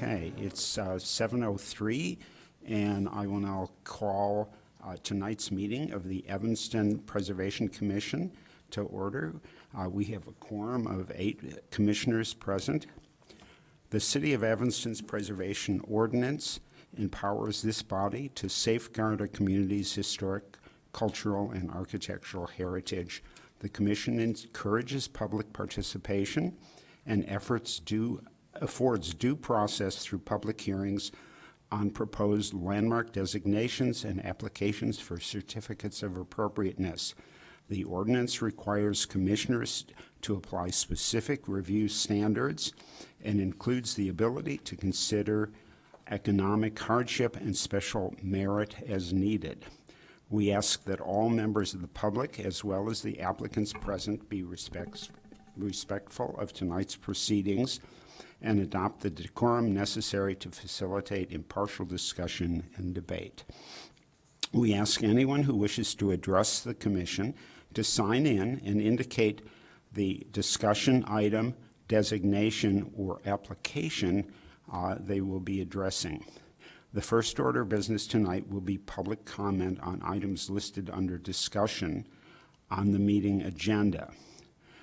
Okay, it's 7:03, and I will now call tonight's meeting of the Evanston Preservation Commission to order. We have a quorum of 8 commissioners present. The City of Evanston's Preservation Ordinance empowers this body to safeguard our community's historic, cultural, and architectural heritage. The Commission encourages public participation and affords due process through public hearings on proposed landmark designations and applications for certificates of appropriateness. The ordinance requires commissioners to apply specific review standards and includes the ability to consider economic hardship and special merit as needed. We ask that all members of the public, as well as the applicants present, be respectful of tonight's proceedings and adopt the decorum necessary to facilitate impartial discussion and debate. We ask anyone who wishes to address the Commission to sign in and indicate the discussion item, designation, or application they will be addressing. The first order of business tonight will be public comment on items listed under discussion on the meeting agenda.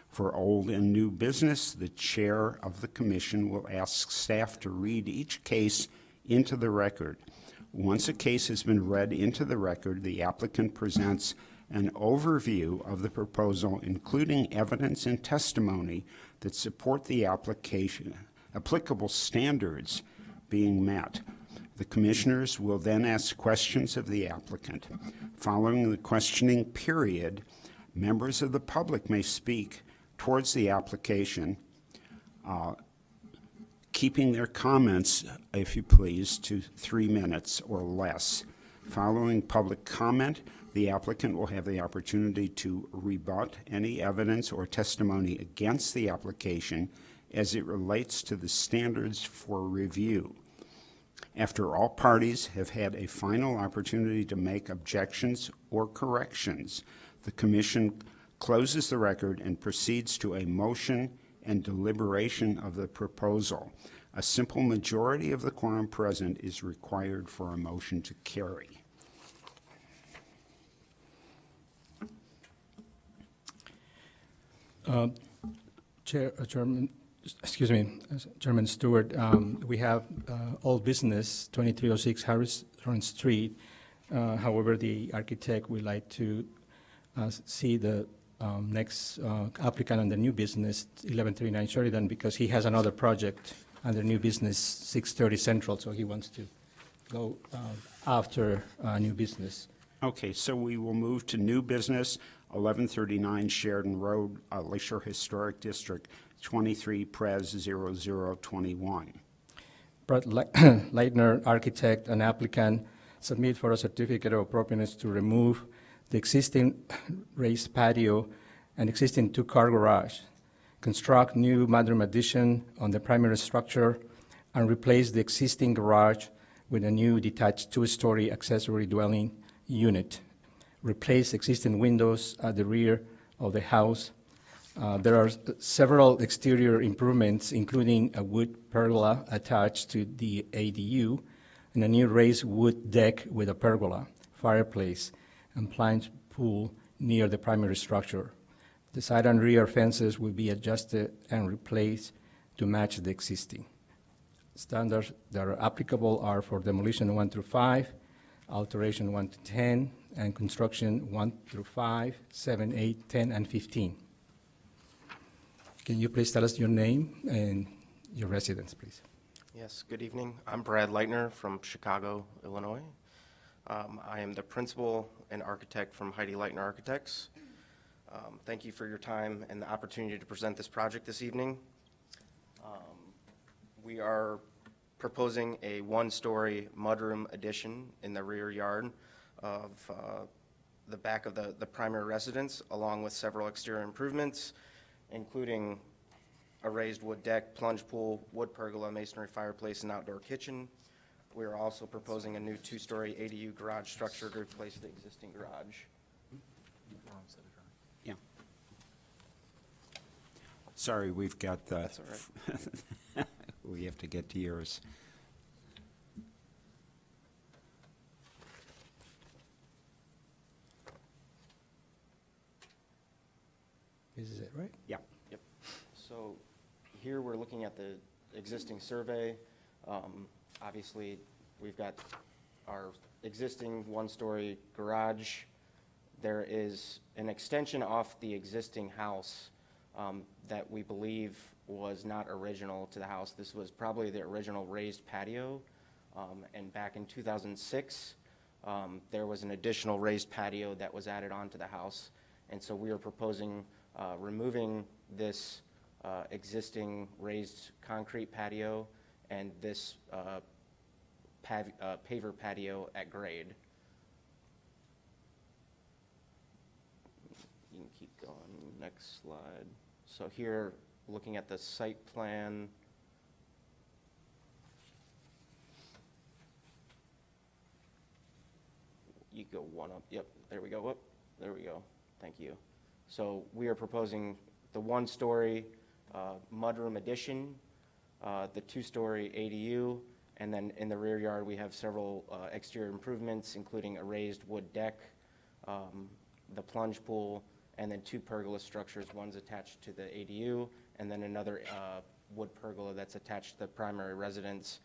For old and new business, the chair of the commission will ask staff to read each case into the record. Once a case has been read into the record, the applicant presents an overview of the proposal, including evidence and testimony that support the applicable standards being met. The commissioners will then ask questions of the applicant. Following the questioning period, members of the public may speak towards the application, keeping their comments, if you please, to 3 minutes or less. Following public comment, the applicant will have the opportunity to rebut any evidence or testimony against the application as it relates to the standards for review. After all parties have had a final opportunity to make objections or corrections, the Commission closes the record and proceeds to a motion and deliberation of the proposal. A simple majority of the quorum present is required for a motion to carry. Chairman Stewart, we have old business, 2306 Harrison Street. However, the architect would like to see the next applicant on the new business, 1139 Sheridan, because he has another project under new business, 630 Central, so he wants to go after new business. Okay, so we will move to new business, 1139 Sheridan Road, Lakeshore Historic District, 23 Pres 0021. Brett Leitner, architect and applicant, submit for a certificate of appropriateness to remove the existing raised patio and existing 2-car garage, construct new mudroom addition on the primary structure, and replace the existing garage with a new detached 2-story accessory dwelling unit, replace existing windows at the rear of the house. There are several exterior improvements, including a wood pergola attached to the ADU and a new raised wood deck with a pergola, fireplace, and plant pool near the primary structure. The side and rear fences will be adjusted and replaced to match the existing. Standards that are applicable are for demolition 1 through 5, alteration 1 to 10, and construction 1 through 5, 7, 8, 10, and 15. Can you please tell us your name and your residence, please? Yes, good evening. I'm Brad Leitner from Chicago, Illinois. I am the principal and architect from Heidi Leitner Architects. Thank you for your time and the opportunity to present this project this evening. We are proposing a 1-story mudroom addition in the rear yard of the back of the primary residence, along with several exterior improvements, including a raised wood deck, plunge pool, wood pergola, masonry fireplace, and outdoor kitchen. We are also proposing a new 2-story ADU garage structure to replace the existing garage. Yeah. Sorry, we've got the. That's all right. We have to get to yours. This is it, right? Yeah. Yep. So here we're looking at the existing survey. Obviously, we've got our existing one-story garage. There is an extension off the existing house that we believe was not original to the house. This was probably the original raised patio. And back in 2006, there was an additional raised patio that was added onto the house. And so we are proposing removing this existing raised concrete patio and this paver patio at grade. You can keep going, next slide. So here, looking at the site plan. You go one up, yep, there we go, whoop, there we go, thank you. So we are proposing the one-story mudroom addition, the two-story ADU, and then in the rear yard, we have several exterior improvements, including a raised wood deck, the plunge pool, and then two pergola structures. One's attached to the ADU, and then another wood pergola that's attached to the primary residence,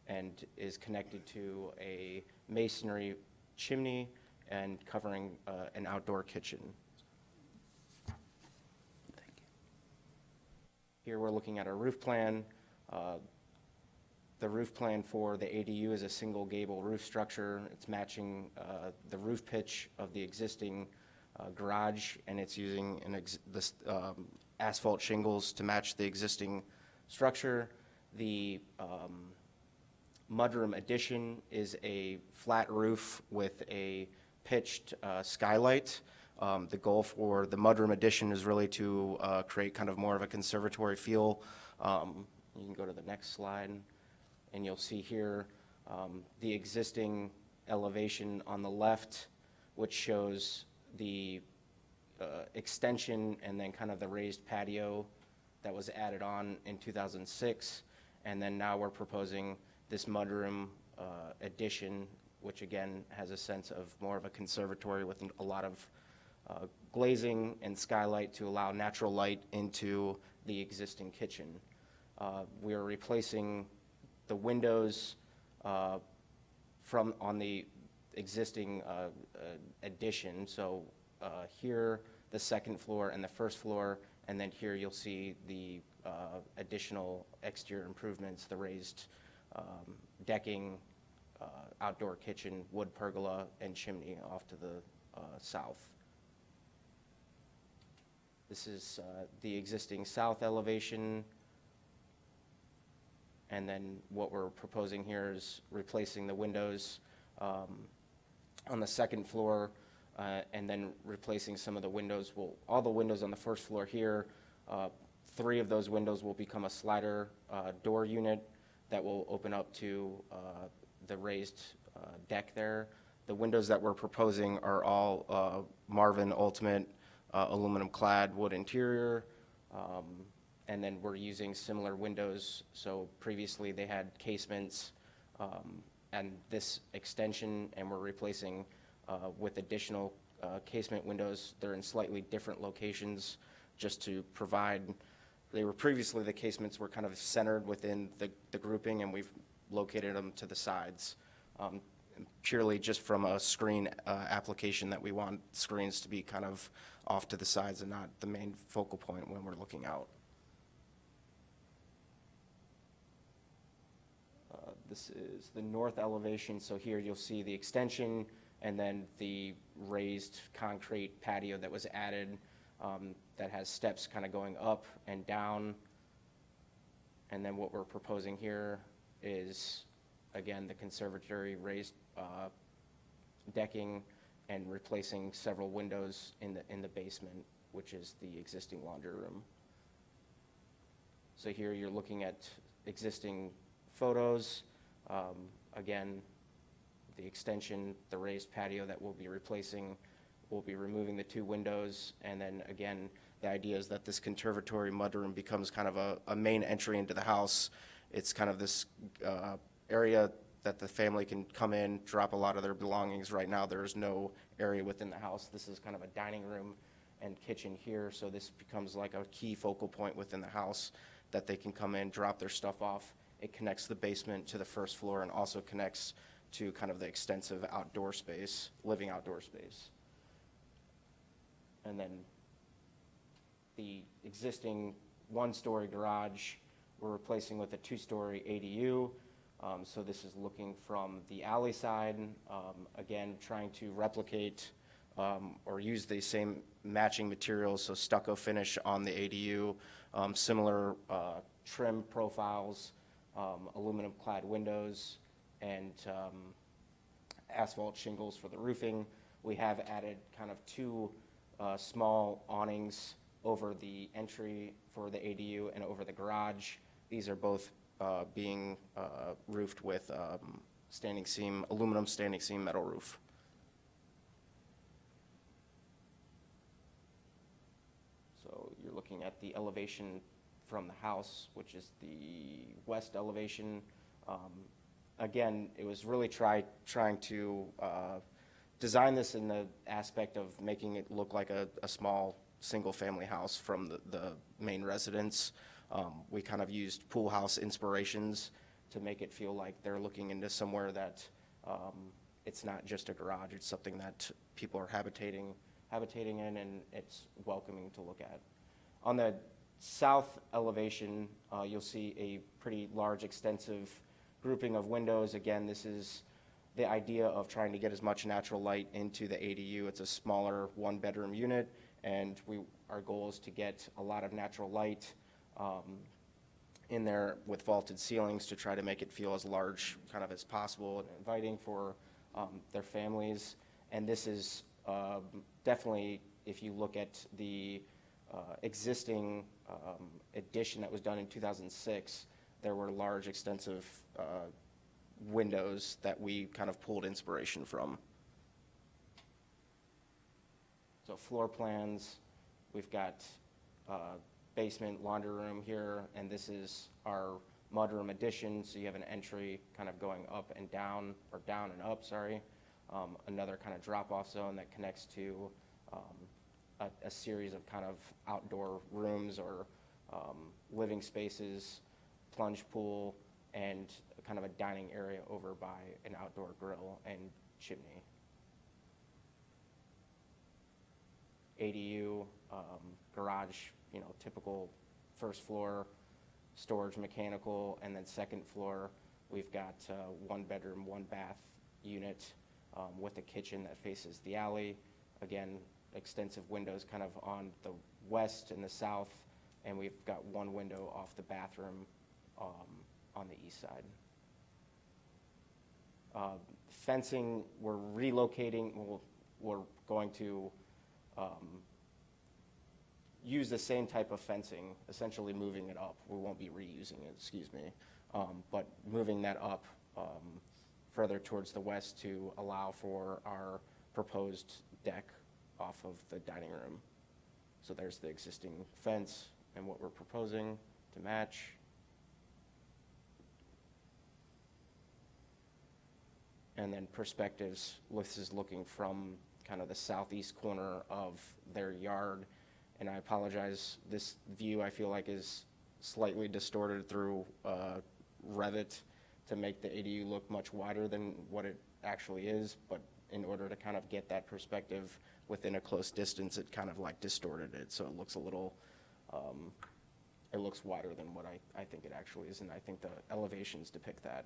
and is connected to a masonry chimney and covering an outdoor kitchen. Here we're looking at our roof plan. The roof plan for the ADU is a single gable roof structure. It's matching the roof pitch of the existing garage, and it's using this asphalt shingles to match the existing structure. The mudroom addition is a flat roof with a pitched skylight. The goal for the mudroom addition is really to create kind of more of a conservatory feel. You can go to the next slide, and you'll see here the existing elevation on the left, which shows the extension and then kind of the raised patio that was added on in 2006. And then now we're proposing this mudroom addition, which again has a sense of more of a conservatory with a lot of glazing and skylight to allow natural light into the existing kitchen. We are replacing the windows from on the existing addition. So here, the second floor and the first floor, and then here you'll see the additional exterior improvements, the raised decking, outdoor kitchen, wood pergola, and chimney off to the south. This is the existing south elevation. And then what we're proposing here is replacing the windows on the second floor, and then replacing some of the windows. Well, all the windows on the first floor here, 3 of those windows will become a slider door unit that will open up to the raised deck there. The windows that we're proposing are all Marvin Ultimate aluminum clad wood interior. And then we're using similar windows. So previously they had casements and this extension, and we're replacing with additional casement windows. They're in slightly different locations just to provide, they were previously, the casements were kind of centered within the grouping, and we've located them to the sides. Purely just from a screen application that we want screens to be kind of off to the sides and not the main focal point when we're looking out. This is the north elevation, so here you'll see the extension and then the raised concrete patio that was added that has steps kind of going up and down. And then what we're proposing here is, again, the conservatory raised decking and replacing several windows in the basement, which is the existing laundry room. So here you're looking at existing photos. Again, the extension, the raised patio that we'll be replacing, we'll be removing the 2 windows, and then again, the idea is that this conservatory mudroom becomes kind of a main entry into the house. It's kind of this area that the family can come in, drop a lot of their belongings. Right now, there is no area within the house. This is kind of a dining room and kitchen here, so this becomes like a key focal point within the house that they can come in, drop their stuff off. It connects the basement to the first floor and also connects to kind of the extensive outdoor space, living outdoor space. And then the existing one-story garage, we're replacing with a two-story ADU. So this is looking from the alley side, again, trying to replicate or use the same matching materials, so stucco finish on the ADU, similar trim profiles, aluminum clad windows, and asphalt shingles for the roofing. We have added kind of two small awnings over the entry for the ADU and over the garage. These are both being roofed with aluminum standing seam metal roof. So you're looking at the elevation from the house, which is the west elevation. Again, it was really trying to design this in the aspect of making it look like a small single-family house from the main residence. We kind of used pool house inspirations to make it feel like they're looking into somewhere that it's not just a garage, it's something that people are habitating in, and it's welcoming to look at. On the south elevation, you'll see a pretty large, extensive grouping of windows. Again, this is the idea of trying to get as much natural light into the ADU. It's a smaller one-bedroom unit, and our goal is to get a lot of natural light in there with vaulted ceilings to try to make it feel as large kind of as possible and inviting for their families. And this is definitely, if you look at the existing addition that was done in 2006, there were large, extensive windows that we kind of pulled inspiration from. So floor plans, we've got basement, laundry room here, and this is our mudroom addition, so you have an entry kind of going up and down, or down and up, sorry. Another kind of drop-off zone that connects to a series of kind of outdoor rooms or living spaces, plunge pool, and kind of a dining area over by an outdoor grill and chimney. ADU, garage, typical first floor, storage mechanical, and then second floor, we've got one bedroom, one bath unit with a kitchen that faces the alley. Again, extensive windows kind of on the west and the south, and we've got one window off the bathroom on the east side. Fencing, we're relocating, we're going to use the same type of fencing, essentially moving it up. We won't be reusing it, excuse me, but moving that up further towards the west to allow for our proposed deck off of the dining room. So there's the existing fence and what we're proposing to match. And then perspectives, this is looking from kind of the southeast corner of their yard. And I apologize, this view I feel like is slightly distorted through Revit to make the ADU look much wider than what it actually is. But in order to kind of get that perspective within a close distance, it kind of like distorted it. So it looks a little, it looks wider than what I think it actually is. And I think the elevations depict that.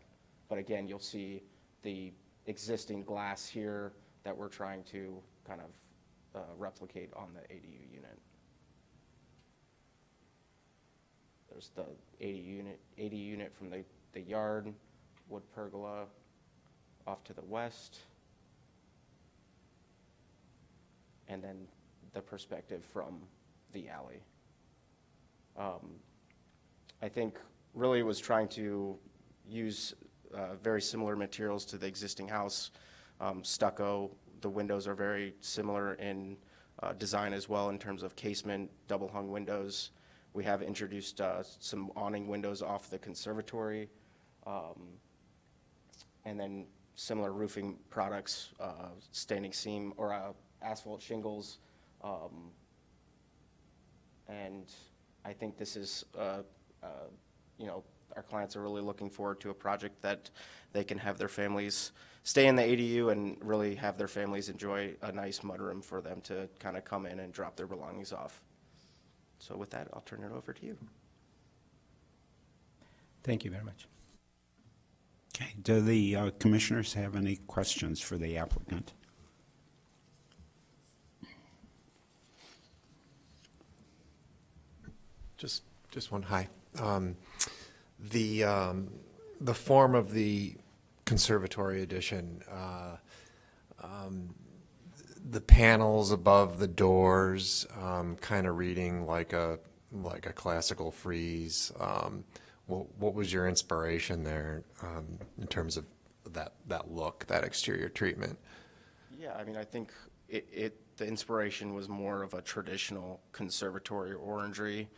But again, you'll see the existing glass here that we're trying to kind of replicate on the ADU unit. There's the ADU unit from the yard, wood pergola off to the west, and then the perspective from the alley. I think really was trying to use very similar materials to the existing house. Stucco, the windows are very similar in design as well in terms of casement, double hung windows. We have introduced some awning windows off the conservatory, and then similar roofing products, standing seam or asphalt shingles And I think this is, you know, our clients are really looking forward to a project that they can have their families stay in the ADU and really have their families enjoy a nice mudroom for them to kind of come in and drop their belongings off. So with that, I'll turn it over to you. Thank you very much. Okay, do the commissioners have any questions for the applicant? Just one, hi. The form of the conservatory addition, the panels above the doors, kind of reading like a classical frieze. What was your inspiration there in terms of that look, that exterior treatment? Yeah, I mean, I think the inspiration was more of a traditional conservatory orangery.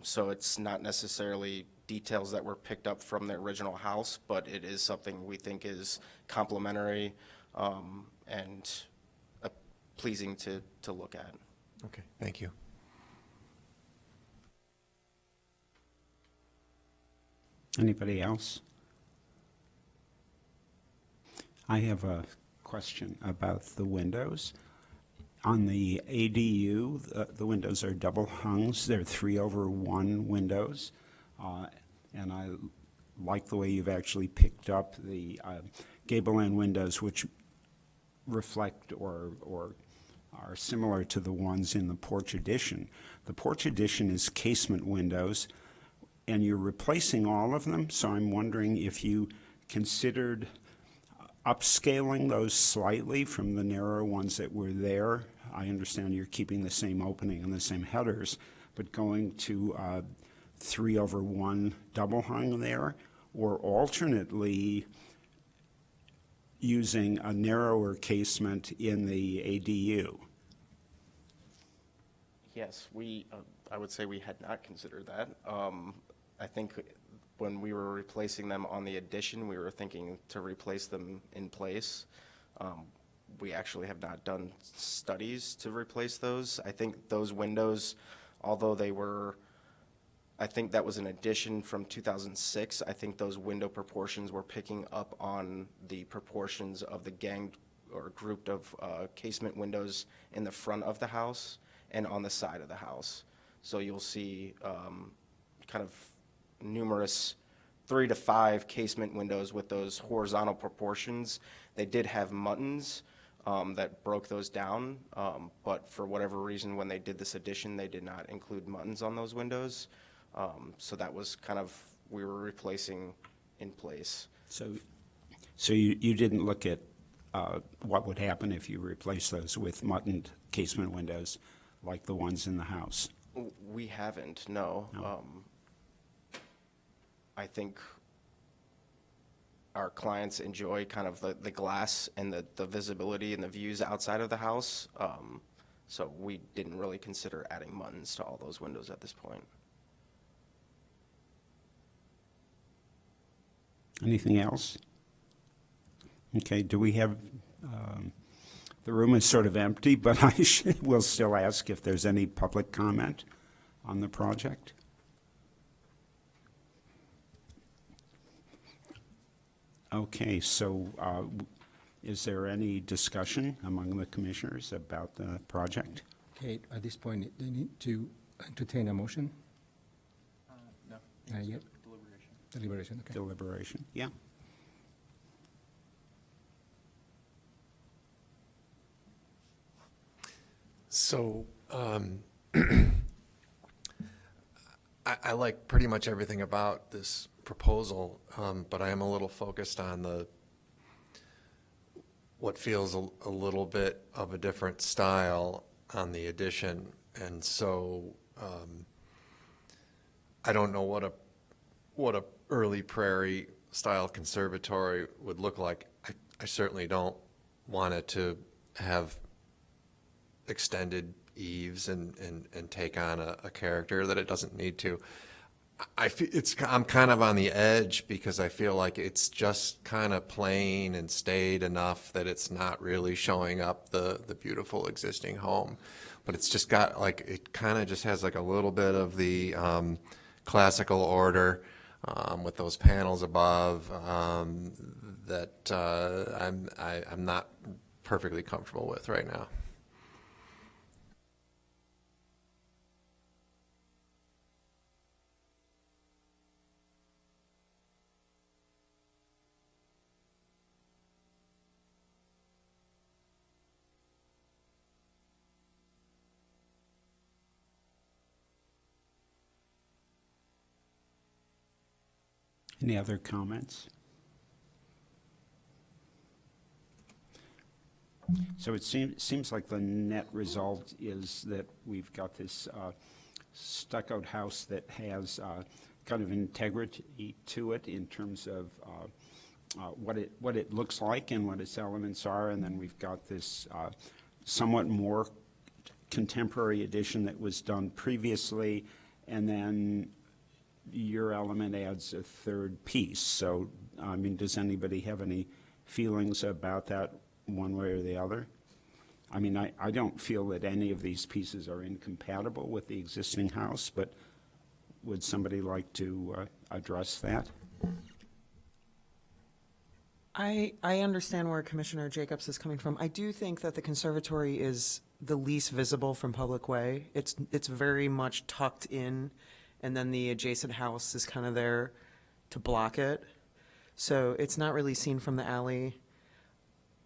So it's not necessarily details that were picked up from the original house, but it is something we think is complementary and pleasing to look at. Okay, thank you. Anybody else? I have a question about the windows. On the ADU, the windows are double hungs. They're 3/1 windows. And I like the way you've actually picked up the gable end windows, which reflect or are similar to the ones in the porch addition. The porch addition is casement windows, and you're replacing all of them, so I'm wondering if you considered upscaling those slightly from the narrow ones that were there. I understand you're keeping the same opening and the same headers, but going to 3/1 double hung there, or alternately using a narrower casement in the ADU. Yes, I would say we had not considered that. I think when we were replacing them on the addition, we were thinking to replace them in place. We actually have not done studies to replace those. I think those windows, although I think that was an addition from 2006. I think those window proportions were picking up on the proportions of the ganged or grouped of casement windows in the front of the house and on the side of the house. So you'll see kind of numerous 3 to 5 casement windows with those horizontal proportions. They did have muttons that broke those down, but for whatever reason, when they did this addition, they did not include muttons on those windows. So that was kind of, we were replacing in place. So you didn't look at what would happen if you replace those with muttoned casement windows like the ones in the house? We haven't, no. I think our clients enjoy kind of the glass and the visibility and the views outside of the house. So we didn't really consider adding muttons to all those windows at this point. Anything else? Okay, do we have, the room is sort of empty, but will still ask if there's any public comment on the project. Okay, so is there any discussion among the commissioners about the project? Okay, at this point, they need to entertain a motion? No. Not yet? Deliberation. Deliberation, okay. Deliberation, yeah. So I like pretty much everything about this proposal, but I am a little focused on what feels a little bit of a different style on the addition. And so I don't know what a early prairie style conservatory would look like. I certainly don't want it to have extended eaves and take on a character that it doesn't need to. I'm kind of on the edge because I feel like it's just kind of plain and staid enough that it's not really showing up the beautiful existing home. But it's just got like, it kind of just has like a little bit of the classical order with those panels above that I'm not perfectly comfortable with right now. Any other comments? So it seems like the net result is that we've got this stuccoed house that has kind of integrity to it in terms of what it looks like and what its elements are, and then we've got this somewhat more contemporary addition that was done previously, and then your element adds a third piece. So, I mean, does anybody have any feelings about that one way or the other? I mean, I don't feel that any of these pieces are incompatible with the existing house, but would somebody like to address that? I understand where Commissioner Jacobs is coming from. I do think that the conservatory is the least visible from Public Way. It's very much tucked in, and then the adjacent house is kind of there to block it. So it's not really seen from the alley.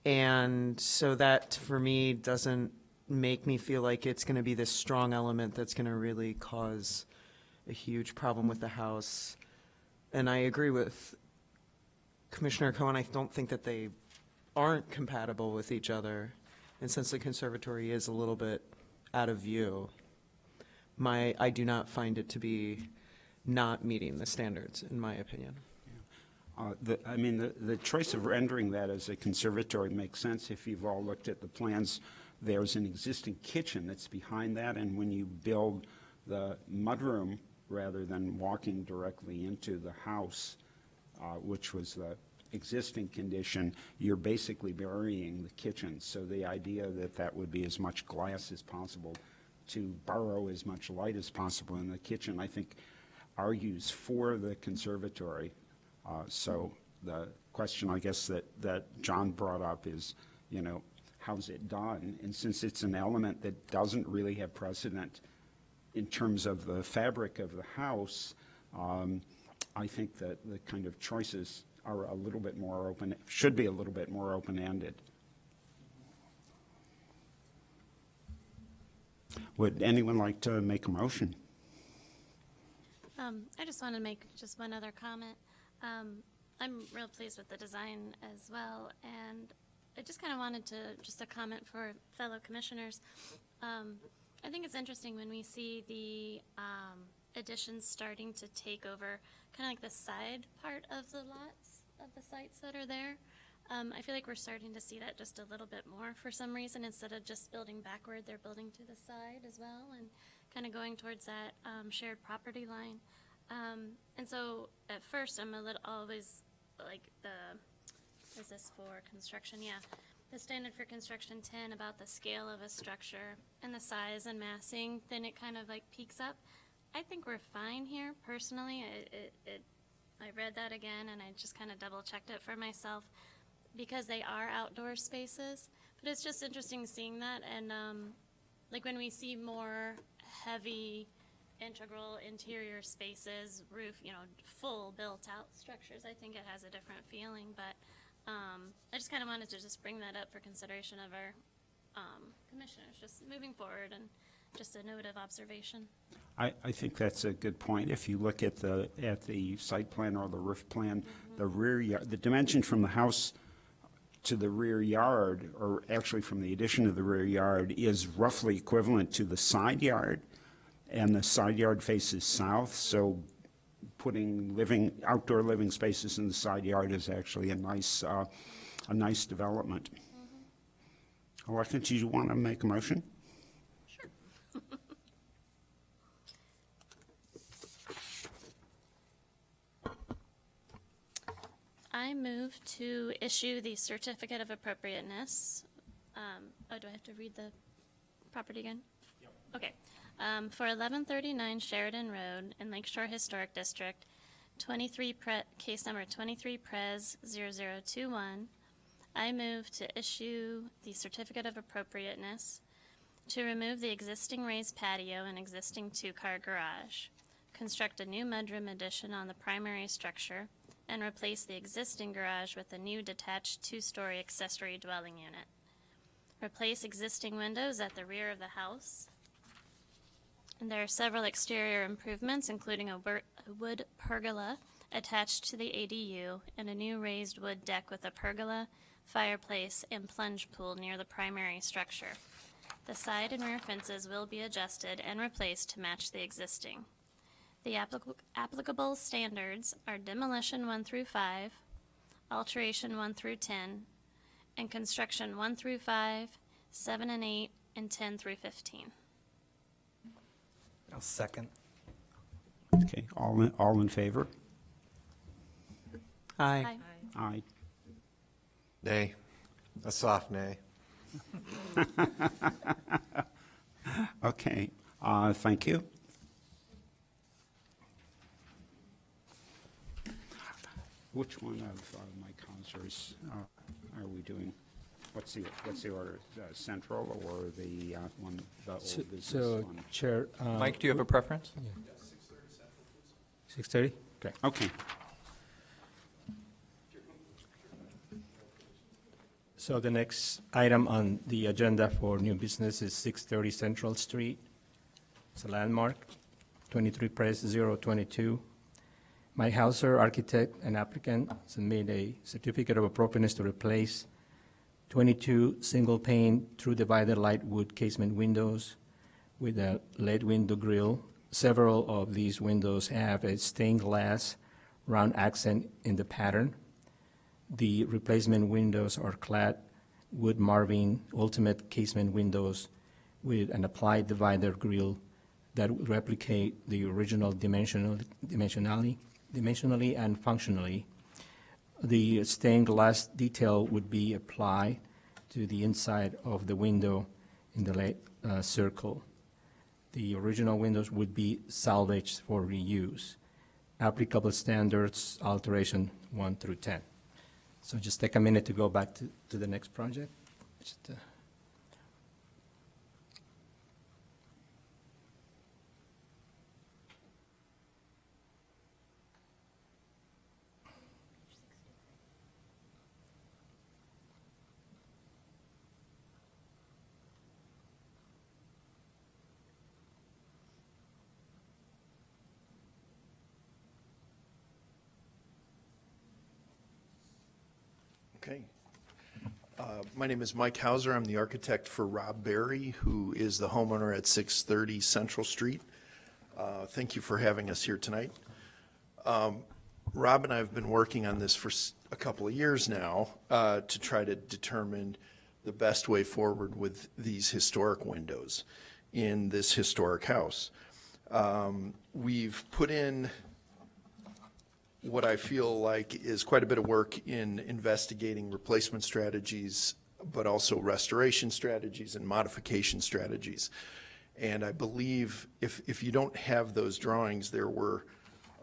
And so that, for me, doesn't make me feel like it's going to be this strong element that's going to really cause a huge problem with the house. And I agree with Commissioner Cohen. I don't think that they aren't compatible with each other. And since the conservatory is a little bit out of view, I do not find it to be not meeting the standards, in my opinion. The choice of rendering that as a conservatory makes sense. If you've all looked at the plans, there's an existing kitchen that's behind that, and when you build the mudroom, rather than walking directly into the house, which was the existing condition, you're basically burying the kitchen. So the idea that that would be as much glass as possible to borrow as much light as possible in the kitchen, I think argues for the conservatory. So the question, I guess, that John brought up is, you know, how's it done? And since it's an element that doesn't really have precedent in terms of the fabric of the house, I think that the kind of choices are a little bit more open, should be a little bit more open-ended. Would anyone like to make a motion? I just want to make just one other comment. I'm real pleased with the design as well, and I just kind of wanted to, just a comment for fellow commissioners. I think it's interesting when we see the additions starting to take over kind of like the side part of the lots of the sites that are there. I feel like we're starting to see that just a little bit more for some reason. Instead of just building backward, they're building to the side as well and kind of going towards that shared property line. And so at first I'm a little always like is this for construction? Yeah. The standard for construction 10 about the scale of a structure and the size and massing, then it kind of like peaks up. I think we're fine here personally. I read that again and I just kind of double checked it for myself because they are outdoor spaces, but it's just interesting seeing that. And like when we see more heavy integral interior spaces, roof, you know, full built out structures, I think it has a different feeling. But I just kind of wanted to just bring that up for consideration of our commissioners, just moving forward, and just a note of observation. I think that's a good point. If you look at the site plan or the roof plan, the rear yard, the dimension from the house to the rear yard, or actually from the addition to the rear yard, is roughly equivalent to the side yard, and the side yard faces south, so putting outdoor living spaces in the side yard is actually a nice development. Alexa, do you want to make a motion? move to issue the certificate of appropriateness. Do I have to read the property again? Yep. Okay. For 1139 Sheridan Road in Lakeshore Historic District, case number 23 Pres 0021, I move to issue the certificate of appropriateness to remove the existing raised patio and existing two-car garage, construct a new mudroom addition on the primary structure, and replace the existing garage with a new detached two-story accessory dwelling unit. Replace existing windows at the rear of the house. And there are several exterior improvements, including a wood pergola attached to the ADU and a new raised wood deck with a pergola, fireplace, and plunge pool near the primary structure. The side and rear fences will be adjusted and replaced to match the existing. The applicable standards are demolition 1 through 5, alteration 1 through 10, and construction 1 through 5, 7 and 8, and 10 through 15. I'll second. Okay, all in favor? Aye. Aye. Nay. A soft nay. Okay, thank you. Which one of my counselors are we doing? What's the order? Central or the one, the old business So, one? Chair. Mike, do you have a preference? 6:30? Okay. Okay, So the next item on the agenda for new business is 630 Central Street. It's a landmark, 23 Pres 022. Mike Hauser, architect and applicant, submitted a certificate of appropriateness to replace 22 single-pane true-divided light wood casement windows with a lead window grill. Several of these windows have a stained glass round accent in the pattern. The replacement windows are clad wood Marvin Ultimate casement windows with an applied divider grill that would replicate the original dimensionally and functionally. The stained glass detail would be applied to the inside of the window in the late circle. The original windows would be salvaged for reuse. Applicable standards, alteration 1 through 10. So just take a minute to go back to the next project. Just, Okay. My name is Mike Hauser. I'm the architect for Rob Berry, who is the homeowner at 630 Central Street. Thank you for having us here tonight. Rob and I have been working on this for a couple of years now to try to determine the best way forward with these historic windows in this historic house. We've put in what I feel like is quite a bit of work in investigating replacement strategies, but also restoration strategies and modification strategies. And I believe if you don't have those drawings, there were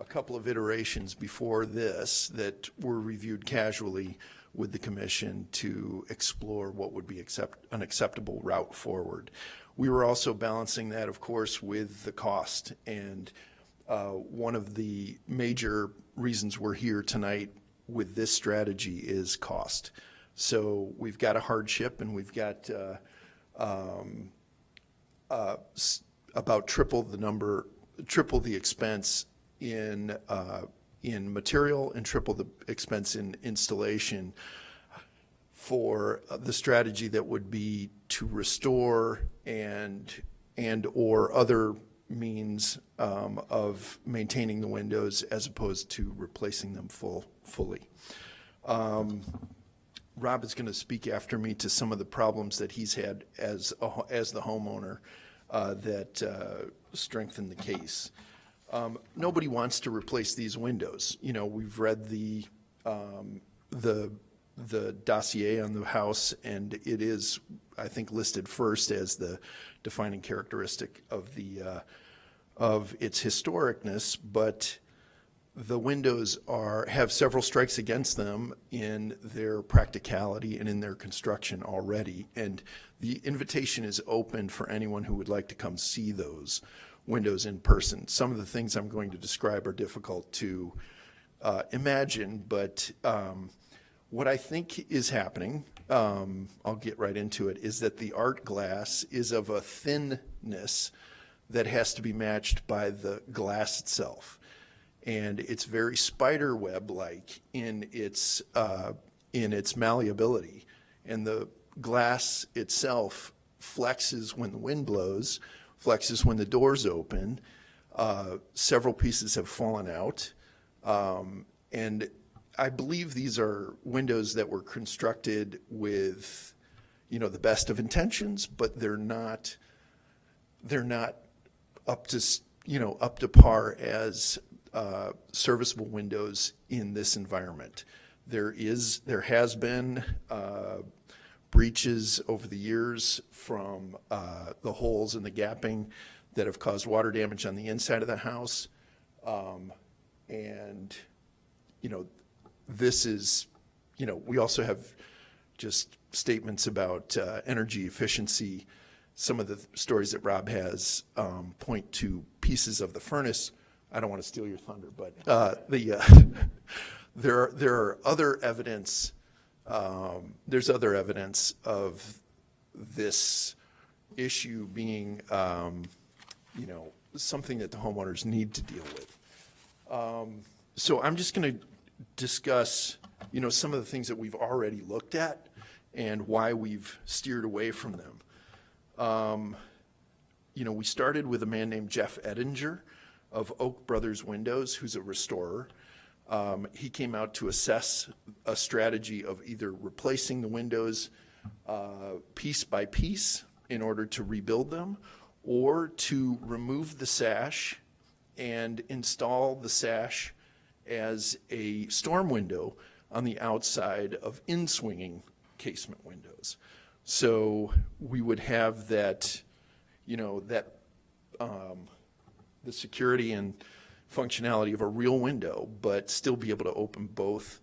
a couple of iterations before this that were reviewed casually with the commission to explore what would be an acceptable route forward. We were also balancing that, of course, with the cost. And one of the major reasons we're here tonight with this strategy is cost. So we've got a hardship, and we've got about triple the expense in material and triple the expense in installation for the strategy that would be to restore and or other means of maintaining the windows as opposed to replacing them fully. Rob is going to speak after me to some of the problems that he's had as the homeowner that strengthen the case. Nobody wants to replace these windows. You know, we've read the the dossier on the house, and it is, I think, listed first as the defining characteristic of of its historicness, but the windows have several strikes against them in their practicality and in their construction already. And the invitation is open for anyone who would like to come see those windows in person. Some of the things I'm going to describe are difficult to imagine, but what I think is happening, I'll get right into it, is that the art glass is of a thinness that has to be matched by the glass itself. And it's very spider web-like in its malleability. And the glass itself flexes when the wind blows, flexes when the doors open. Several pieces have fallen out. And I believe these are windows that were constructed with, the best of intentions, but they're not up to par as serviceable windows in this environment. There has been breaches over the years from the holes and the gapping that have caused water damage on the inside of the house. And, this is, we also have just statements about energy efficiency. Some of the stories that Rob has point to pieces of the furnace. I don't want to steal your thunder, but there are other evidence. There's other evidence of this issue being, something that the homeowners need to deal with. So I'm just going to discuss, some of the things that we've already looked at and why we've steered away from them. We started with a man named Jeff Edinger of Oak Brothers Windows, who's a restorer. He came out to assess a strategy of either replacing the windows piece by piece in order to rebuild them, or to remove the sash and install the sash as a storm window on the outside of in-swinging casement windows. So we would have that, the security and functionality of a real window, but still be able to open both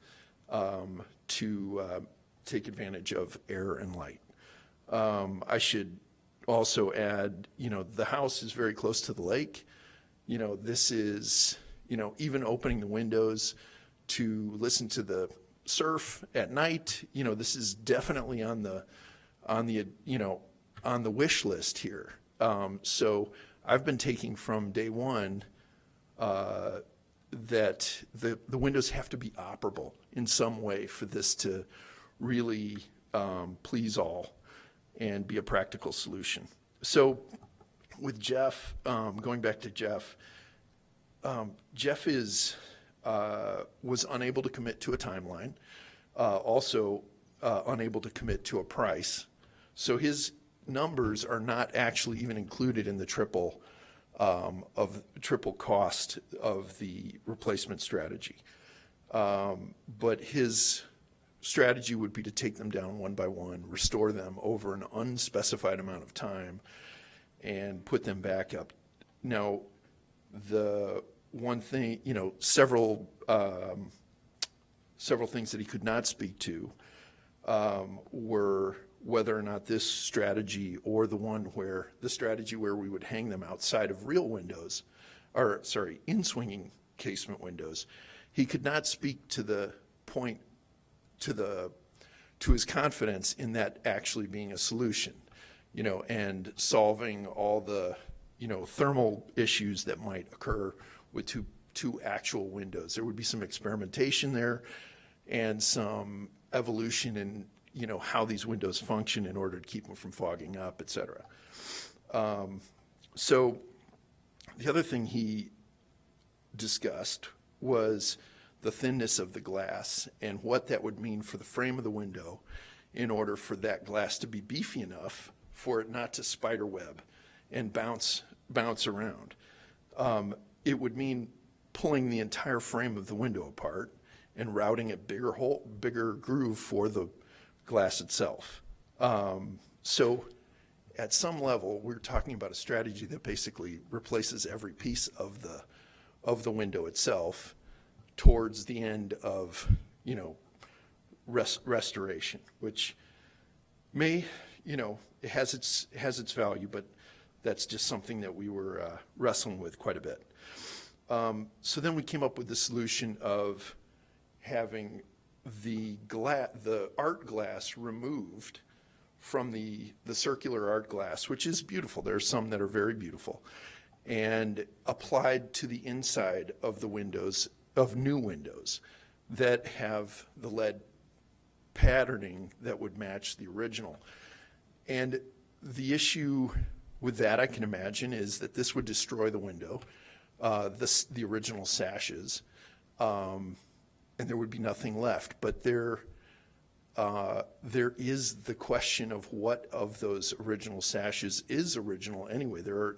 to take advantage of air and light. I should also add, the house is very close to the lake. This is, even opening the windows to listen to the surf at night, this is definitely on the wish list here. So I've been taking from day one that the windows have to be operable in some way for this to really please all and be a practical solution. So with Jeff, going back to Jeff, Jeff was unable to commit to a timeline, also unable to commit to a price. So his numbers are not actually even included in the triple cost of the replacement strategy. But his strategy would be to take them down one by one, restore them over an unspecified amount of time, and put them back up. Now, the one thing, several things that he could not speak to were whether or not this strategy or the strategy where we would hang them outside of real windows, in-swinging casement windows, he could not speak to the point, to his confidence in that actually being a solution, and solving all the, thermal issues that might occur with two actual windows. There would be some experimentation there and some evolution in, how these windows function in order to keep them from fogging up, et cetera. So the other thing he discussed was the thinness of the glass and what that would mean for the frame of the window in order for that glass to be beefy enough for it not to spider web and bounce around. It would mean pulling the entire frame of the window apart and routing a bigger hole, bigger groove for the glass itself. So at some level, we're talking about a strategy that basically replaces every piece of the window itself towards the end of, you know, restoration, which may, you know, it has its value, but that's just something that we were wrestling with quite a bit. So then we came up with the solution of having the art glass removed from the circular art glass, which is beautiful. There are some that are very beautiful, and applied to the inside of the windows, of new windows that have the lead patterning that would match the original. And the issue with that, I can imagine, is that this would destroy the window, the original sashes, and there would be nothing left. But there is the question of what of those original sashes is original anyway. There are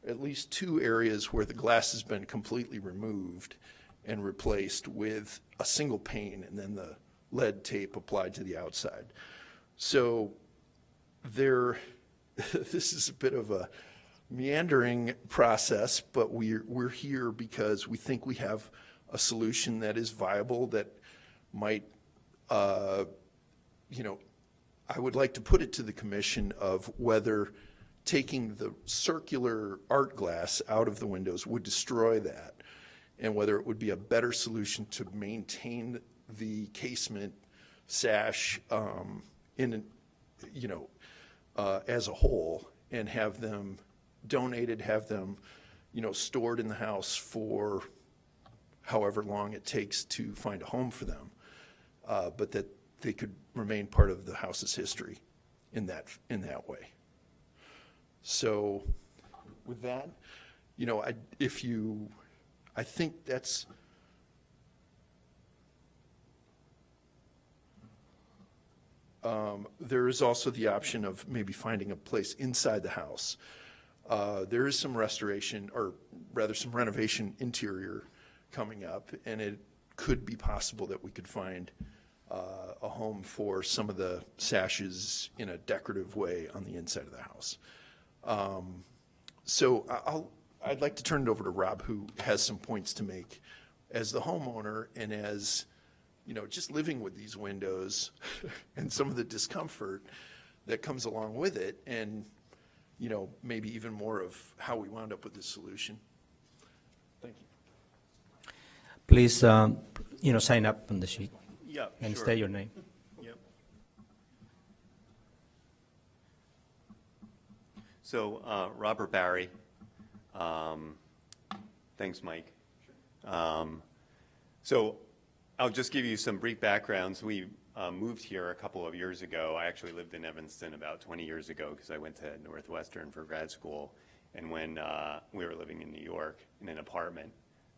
at least two areas where the glass has been completely removed and replaced with a single pane and then the lead tape applied to the outside. So this is a bit of a meandering process, but we're here because we think we have a solution that is viable, that might, you know, I would like to put it to the commission of whether taking the circular art glass out of the windows would destroy that, and whether it would be a better solution to maintain the casement sash you know, as a whole, and have them donated, have them, you know, stored in the house for however long it takes to find a home for them, but that they could remain part of the house's history in that way. So with that, you know, I think that's, there is also the option of maybe finding a place inside the house. There is some restoration, or rather some renovation interior coming up, and it could be possible that we could find a home for some of the sashes in a decorative way on the inside of the house. So I'd like to turn it over to Rob, who has some points to make as the homeowner and as, you know, just living with these windows and some of the discomfort that comes along with it, and, you know, maybe even more of how we wound up with this solution. Thank you. Please, you know, sign up on the sheet Yeah, and sure. state your name. Yep. So, Robert Barry. Thanks, Mike. So I'll just give you some brief backgrounds. We moved here a couple of years ago. I actually lived in Evanston about 20 years ago because I went to Northwestern for grad school. And when we were living in New York in an apartment,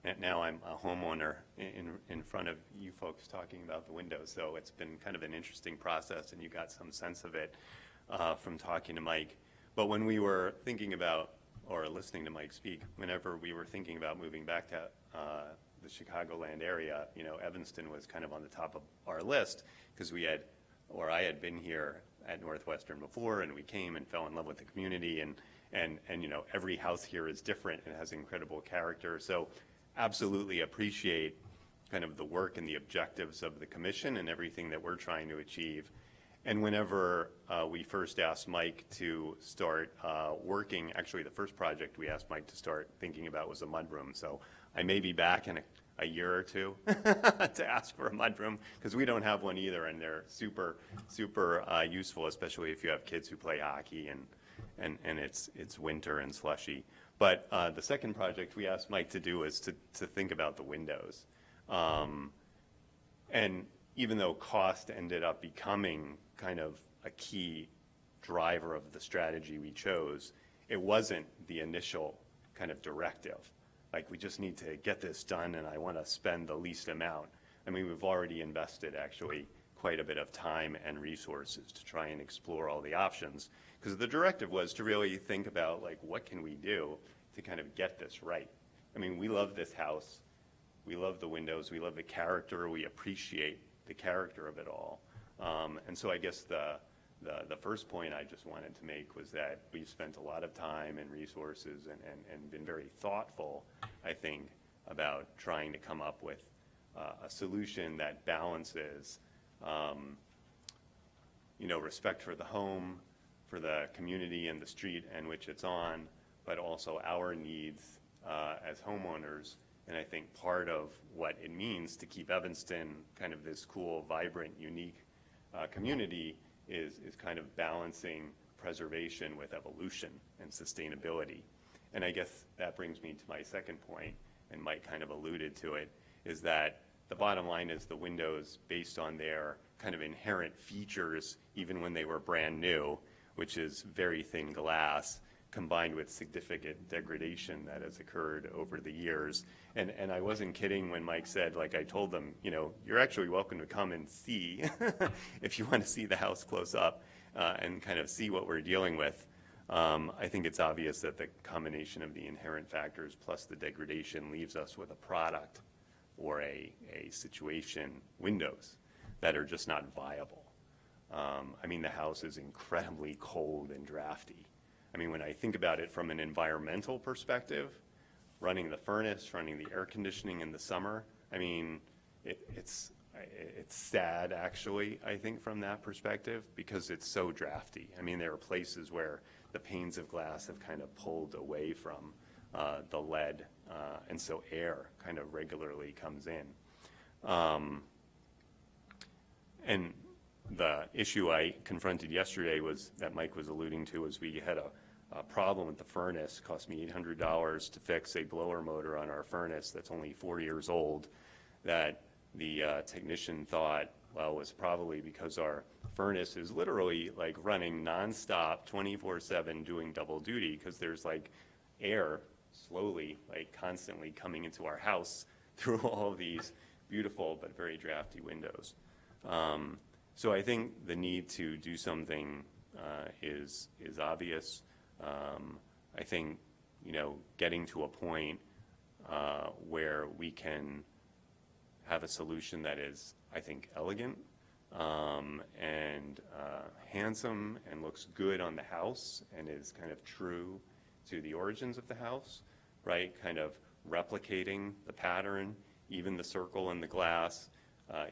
and now I'm a homeowner in front of you folks talking about the windows. So it's been kind of an interesting process, and you got some sense of it from talking to Mike. But when we were thinking about, or listening to Mike speak, whenever we were thinking about moving back to the Chicagoland area, you know, Evanston was kind of on the top of our list because I had been here at Northwestern before, and we came and fell in love with the community, and you know, every house here is different and has incredible character. So absolutely appreciate kind of the work and the objectives of the commission and everything that we're trying to achieve. And whenever we first asked Mike to start working, actually the first project we asked Mike to start thinking about was a mudroom. So I may be back in a year or two to ask for a mudroom, because we don't have one either, and they're super, super useful, especially if you have kids who play hockey and it's winter and slushy. But the second project we asked Mike to do was to think about the windows. And even though cost ended up becoming kind of a key driver of the strategy we chose, it wasn't the initial kind of directive. Like, we just need to get this done, and I want to spend the least amount. I mean, we've already invested actually quite a bit of time and resources to try and explore all the options, because the directive was to really think about, like, what can we do to kind of get this right? I mean, we love this house. We love the windows, we love the character, we appreciate the character of it all. And so I guess the first point I just wanted to make was that we've spent a lot of time and resources and been very thoughtful, I think, about trying to come up with a solution that balances, respect for the home, for the community and the street in which it's on, but also our needs as homeowners. And I think part of what it means to keep Evanston kind of this cool, vibrant, unique community is kind of balancing preservation with evolution and sustainability. And I guess that brings me to my second point, and Mike kind of alluded to it, is that the bottom line is the windows, based on their kind of inherent features, even when they were brand new, which is very thin glass, combined with significant degradation that has occurred over the years. And I wasn't kidding when Mike said, like I told them, you're actually welcome to come and see if you want to see the house close up and kind of see what we're dealing with. I think it's obvious that the combination of the inherent factors plus the degradation leaves us with a product or a situation, windows, that are just not viable. The house is incredibly cold and drafty. When I think about it from an environmental perspective, running the furnace, running the air conditioning in the summer, it's sad, actually, I think, from that perspective, because it's so drafty. There are places where the panes of glass have kind of pulled away from the lead, and so air kind of regularly comes in. And the issue I confronted yesterday was that Mike was alluding to, was we had a problem with the furnace. It cost me $800 to fix a blower motor on our furnace that's only 4 years old, that the technician thought, well, was probably because our furnace is literally like running nonstop 24/7 doing double duty, because there's like air slowly, like constantly coming into our house through all of these beautiful but very drafty windows. So I think the need to do something is obvious. I think, getting to a point where we can have a solution that is, I think, elegant and handsome and looks good on the house and is kind of true to the origins of the house, right? Kind of replicating the pattern, even the circle in the glass,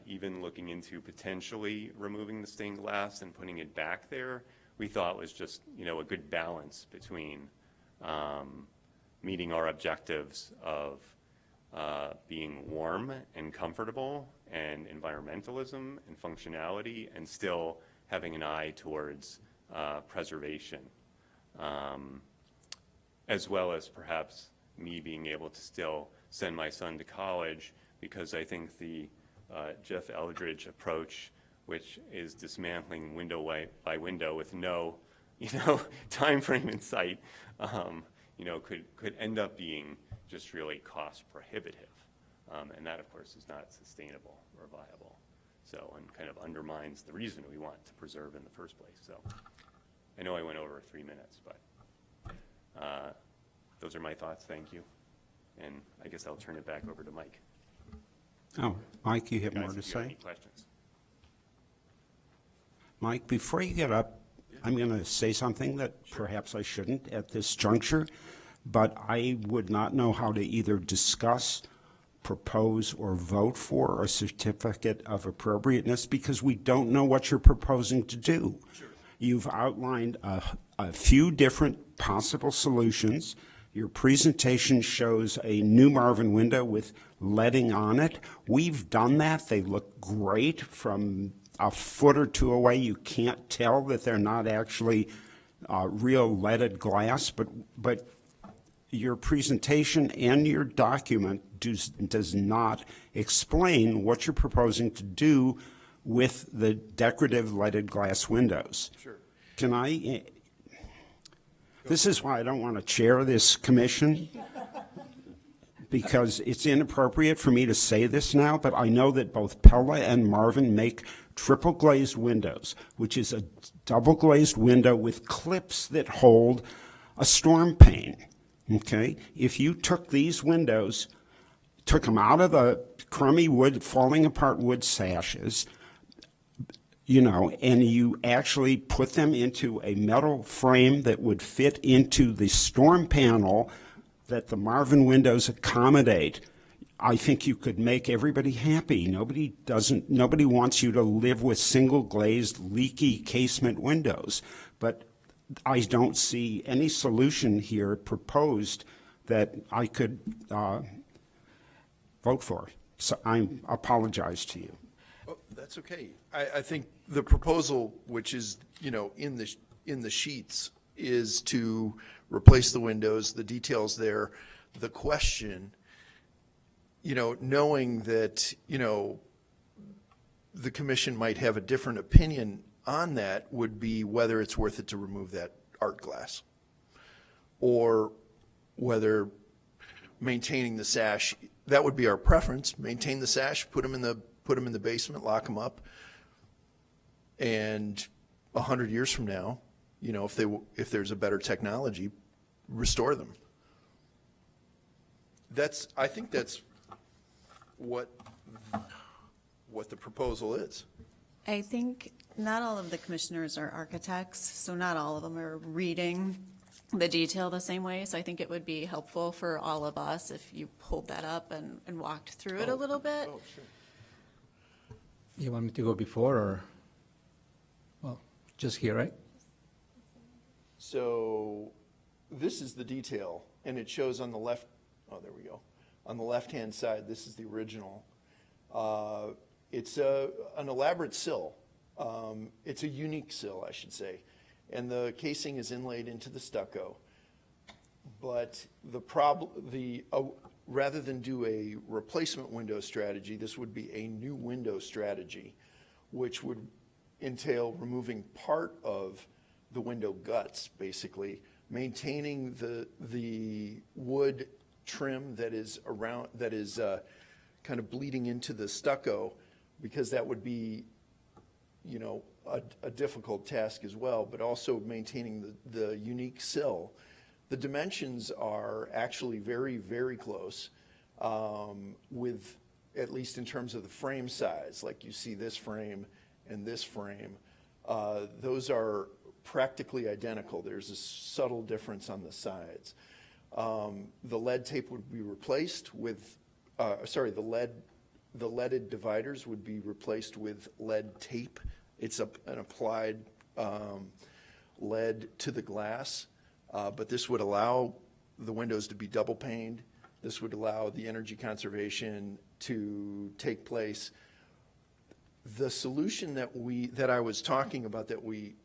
even looking into potentially removing the stained glass and putting it back there, we thought was just, a good balance between meeting our objectives of being warm and comfortable and environmentalism and functionality, and still having an eye towards preservation, as well as perhaps me being able to still send my son to college, because I think the Jeff Eldridge approach, which is dismantling window by window with no, time frame in sight, could end up being just really cost prohibitive. And that, of course, is not sustainable or viable. So, and kind of undermines the reason we want to preserve in the first place. So I know I went over 3 minutes, but those are my thoughts. Thank you. And I guess I'll turn it back over to Mike. Oh, Mike, you have Guys, more to if you have any say? questions? Mike, before you get up, I'm going to say something that perhaps I shouldn't at this juncture, but I would not know how to either discuss, propose, or vote for a certificate of appropriateness, because we don't know what you're proposing to do. Sure. You've outlined a few different possible solutions. Your presentation shows a new Marvin window with leading on it. We've done that. They look great. From a foot or two away, you can't tell that they're not actually real leaded glass, but your presentation and your document does not explain what you're proposing to do with the decorative leaded glass windows. Sure. Can I? This is why I don't want to chair this commission, because it's inappropriate for me to say this now, but I know that both Pella and Marvin make triple glazed windows, which is a double glazed window with clips that hold a storm pane. Okay? If you took these windows took them out of the crummy wood, falling apart wood sashes, you know, and you actually put them into a metal frame that would fit into the storm panel that the Marvin windows accommodate, I think you could make everybody happy. Nobody wants you to live with single glazed, leaky casement windows. But I don't see any solution here proposed that I could vote for. So I apologize to you. Oh, that's okay. I think the proposal, which is, you know, in the sheets, is to replace the windows, the details there. The question, you know, knowing that, you know, the commission might have a different opinion on that, would be whether it's worth it to remove that art glass, or whether maintaining the sash, that would be our preference, maintain the sash, put them in the basement, lock them up, and 100 years from now, you know, if there's a better technology, restore them. I think that's what the proposal is. I think not all of the commissioners are architects, so not all of them are reading the detail the same way. So I think it would be helpful for all of us if you pulled that up and walked through it a little bit. Oh, sure. You want me to go before or, well, just here, right? So this is the detail, and it shows on the left, oh, there we go. On the left-hand side, this is the original. It's an elaborate sill. It's a unique sill, I should say. And the casing is inlaid into the stucco. But the problem, rather than do a replacement window strategy, this would be a new window strategy, which would entail removing part of the window guts, basically, maintaining the wood trim that is around, that is kind of bleeding into the stucco, because that would be, you know, a difficult task as well, but also maintaining the unique sill. The dimensions are actually very, very close, with, at least in terms of the frame size, like you see this frame and this frame, those are practically identical. There's a subtle difference on the sides. The lead tape would be replaced with, the leaded dividers would be replaced with lead tape. It's an applied lead to the glass, but this would allow the windows to be double paned. This would allow the energy conservation to take place. The solution that I was talking about that we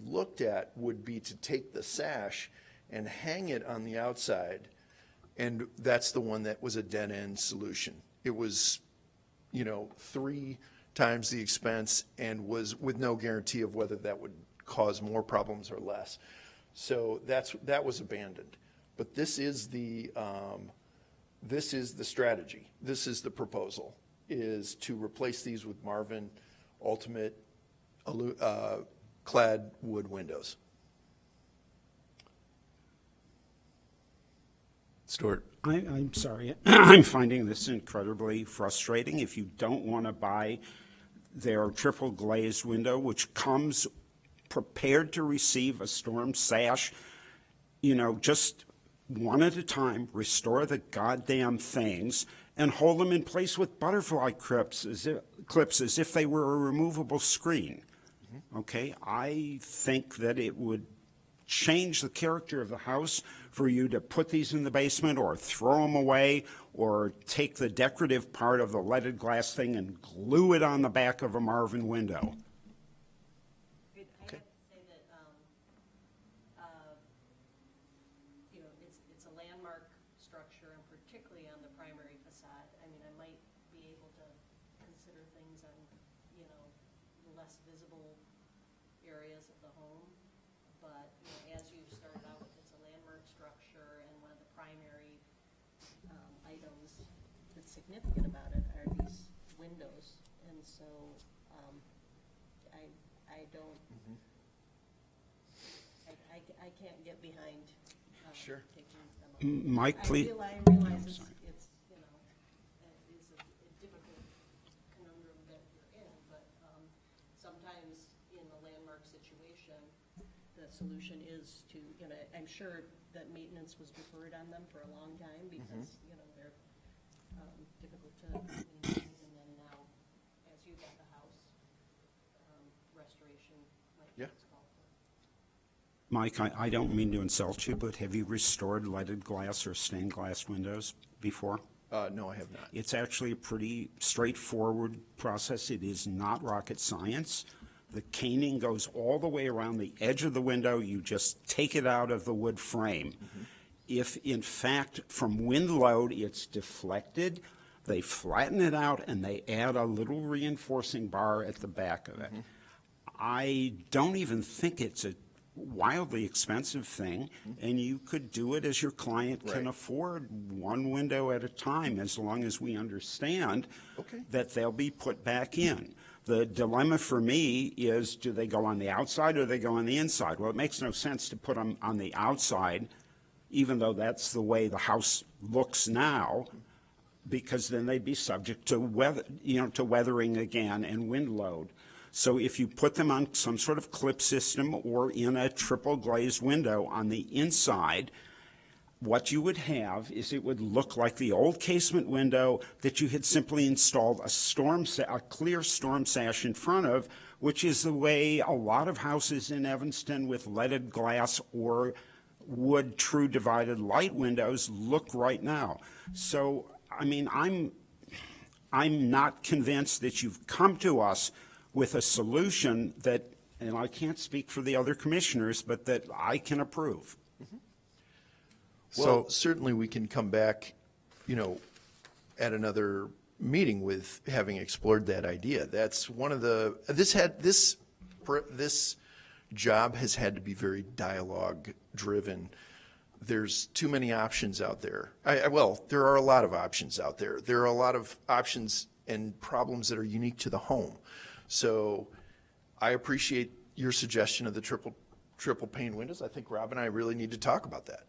looked at would be to take the sash and hang it on the outside, and that's the one that was a dead-end solution. It was, you know, 3 times the expense and was with no guarantee of whether that would cause more problems or less. So that was abandoned. But this is the strategy. This is the proposal, is to replace these with Marvin Ultimate clad wood windows. Stuart? I'm sorry. I'm finding this incredibly frustrating. If you don't want to buy their triple glazed window, which comes prepared to receive a storm sash, you know, just one at a time, restore the goddamn things and hold them in place with butterfly clips as if they were a removable screen. Okay, I think that it would change the character of the house for you to put these in the basement or throw them away or take the decorative part of the leaded glass thing and glue it on the back of a Marvin window. I have to say that, you know, it's a landmark structure, and particularly on the primary facade. I mean, I might be able to consider things on, you know, the less visible areas of the home. But, you know, as you started out with, it's a landmark structure, and one of the primary items that's significant about it are these windows. And so I don't, I can't get behind Sure. taking them out. Mike, please. I realize it's, you know, solution is to, you know, I'm sure that maintenance was deferred on them for a long time because, you know, they're difficult to maintain, and then now, as you got the house, restoration might be Yeah. what's called for. Mike, I don't mean to insult you, but have you restored leaded glass or stained glass windows before? No, I have not. It's actually a pretty straightforward process. It is not rocket science. The caning goes all the way around the edge of the window. You just take it out of the wood frame. If, in fact, from wind load, it's deflected, they flatten it out and they add a little reinforcing bar at the back of it. I don't even think it's a wildly expensive thing, and you could do it as your client can Right. afford, one window at a time, as long as we understand Okay. that they'll be put back in. The dilemma for me is, do they go on the outside or they go on the inside? Well, it makes no sense to put them on the outside, even though that's the way the house looks now, because then they'd be subject to weather, to weathering again and wind load. So if you put them on some sort of clip system or in a triple glazed window on the inside, what you would have is it would look like the old casement window that you had simply installed a clear storm sash in front of, which is the way a lot of houses in Evanston with leaded glass or wood true divided light windows look right now. So, I mean, I'm not convinced that you've come to us with a solution that, and I can't speak for the other commissioners, but that I can approve. Well, certainly we can come back, at another meeting with having explored that idea. That's one of the, this job has had to be very dialogue driven. There's too many options out there. Well, there are a lot of options out there. There are a lot of options and problems that are unique to the home. So I appreciate your suggestion of the triple pane windows. I think Rob and I really need to talk about that.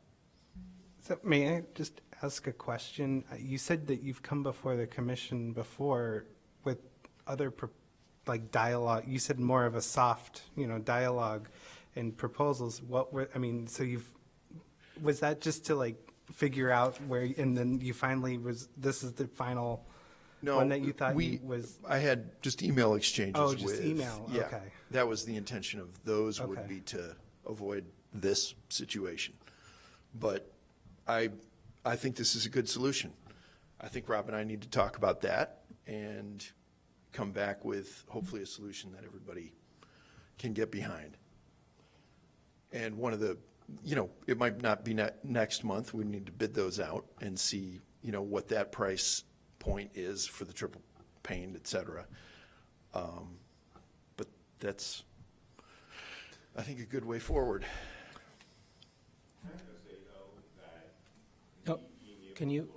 So may I just ask a question? You said that you've come before the commission before with other dialogue. You said more of a soft, dialogue and proposals. Was that just to figure out where, and then you finally this is the final No, one that you thought was? I had just email exchanges Oh, with. just email, Yeah, okay. that was the intention of those would Okay. be to avoid this situation. But I think this is a good solution. I think Rob and I need to talk about that and come back with hopefully a solution that everybody can get behind. And one of the, it might not be next month. We need to bid those out and see, what that price point is for the triple pane, et cetera. But that's, I think, a good way forward. Oh, can you,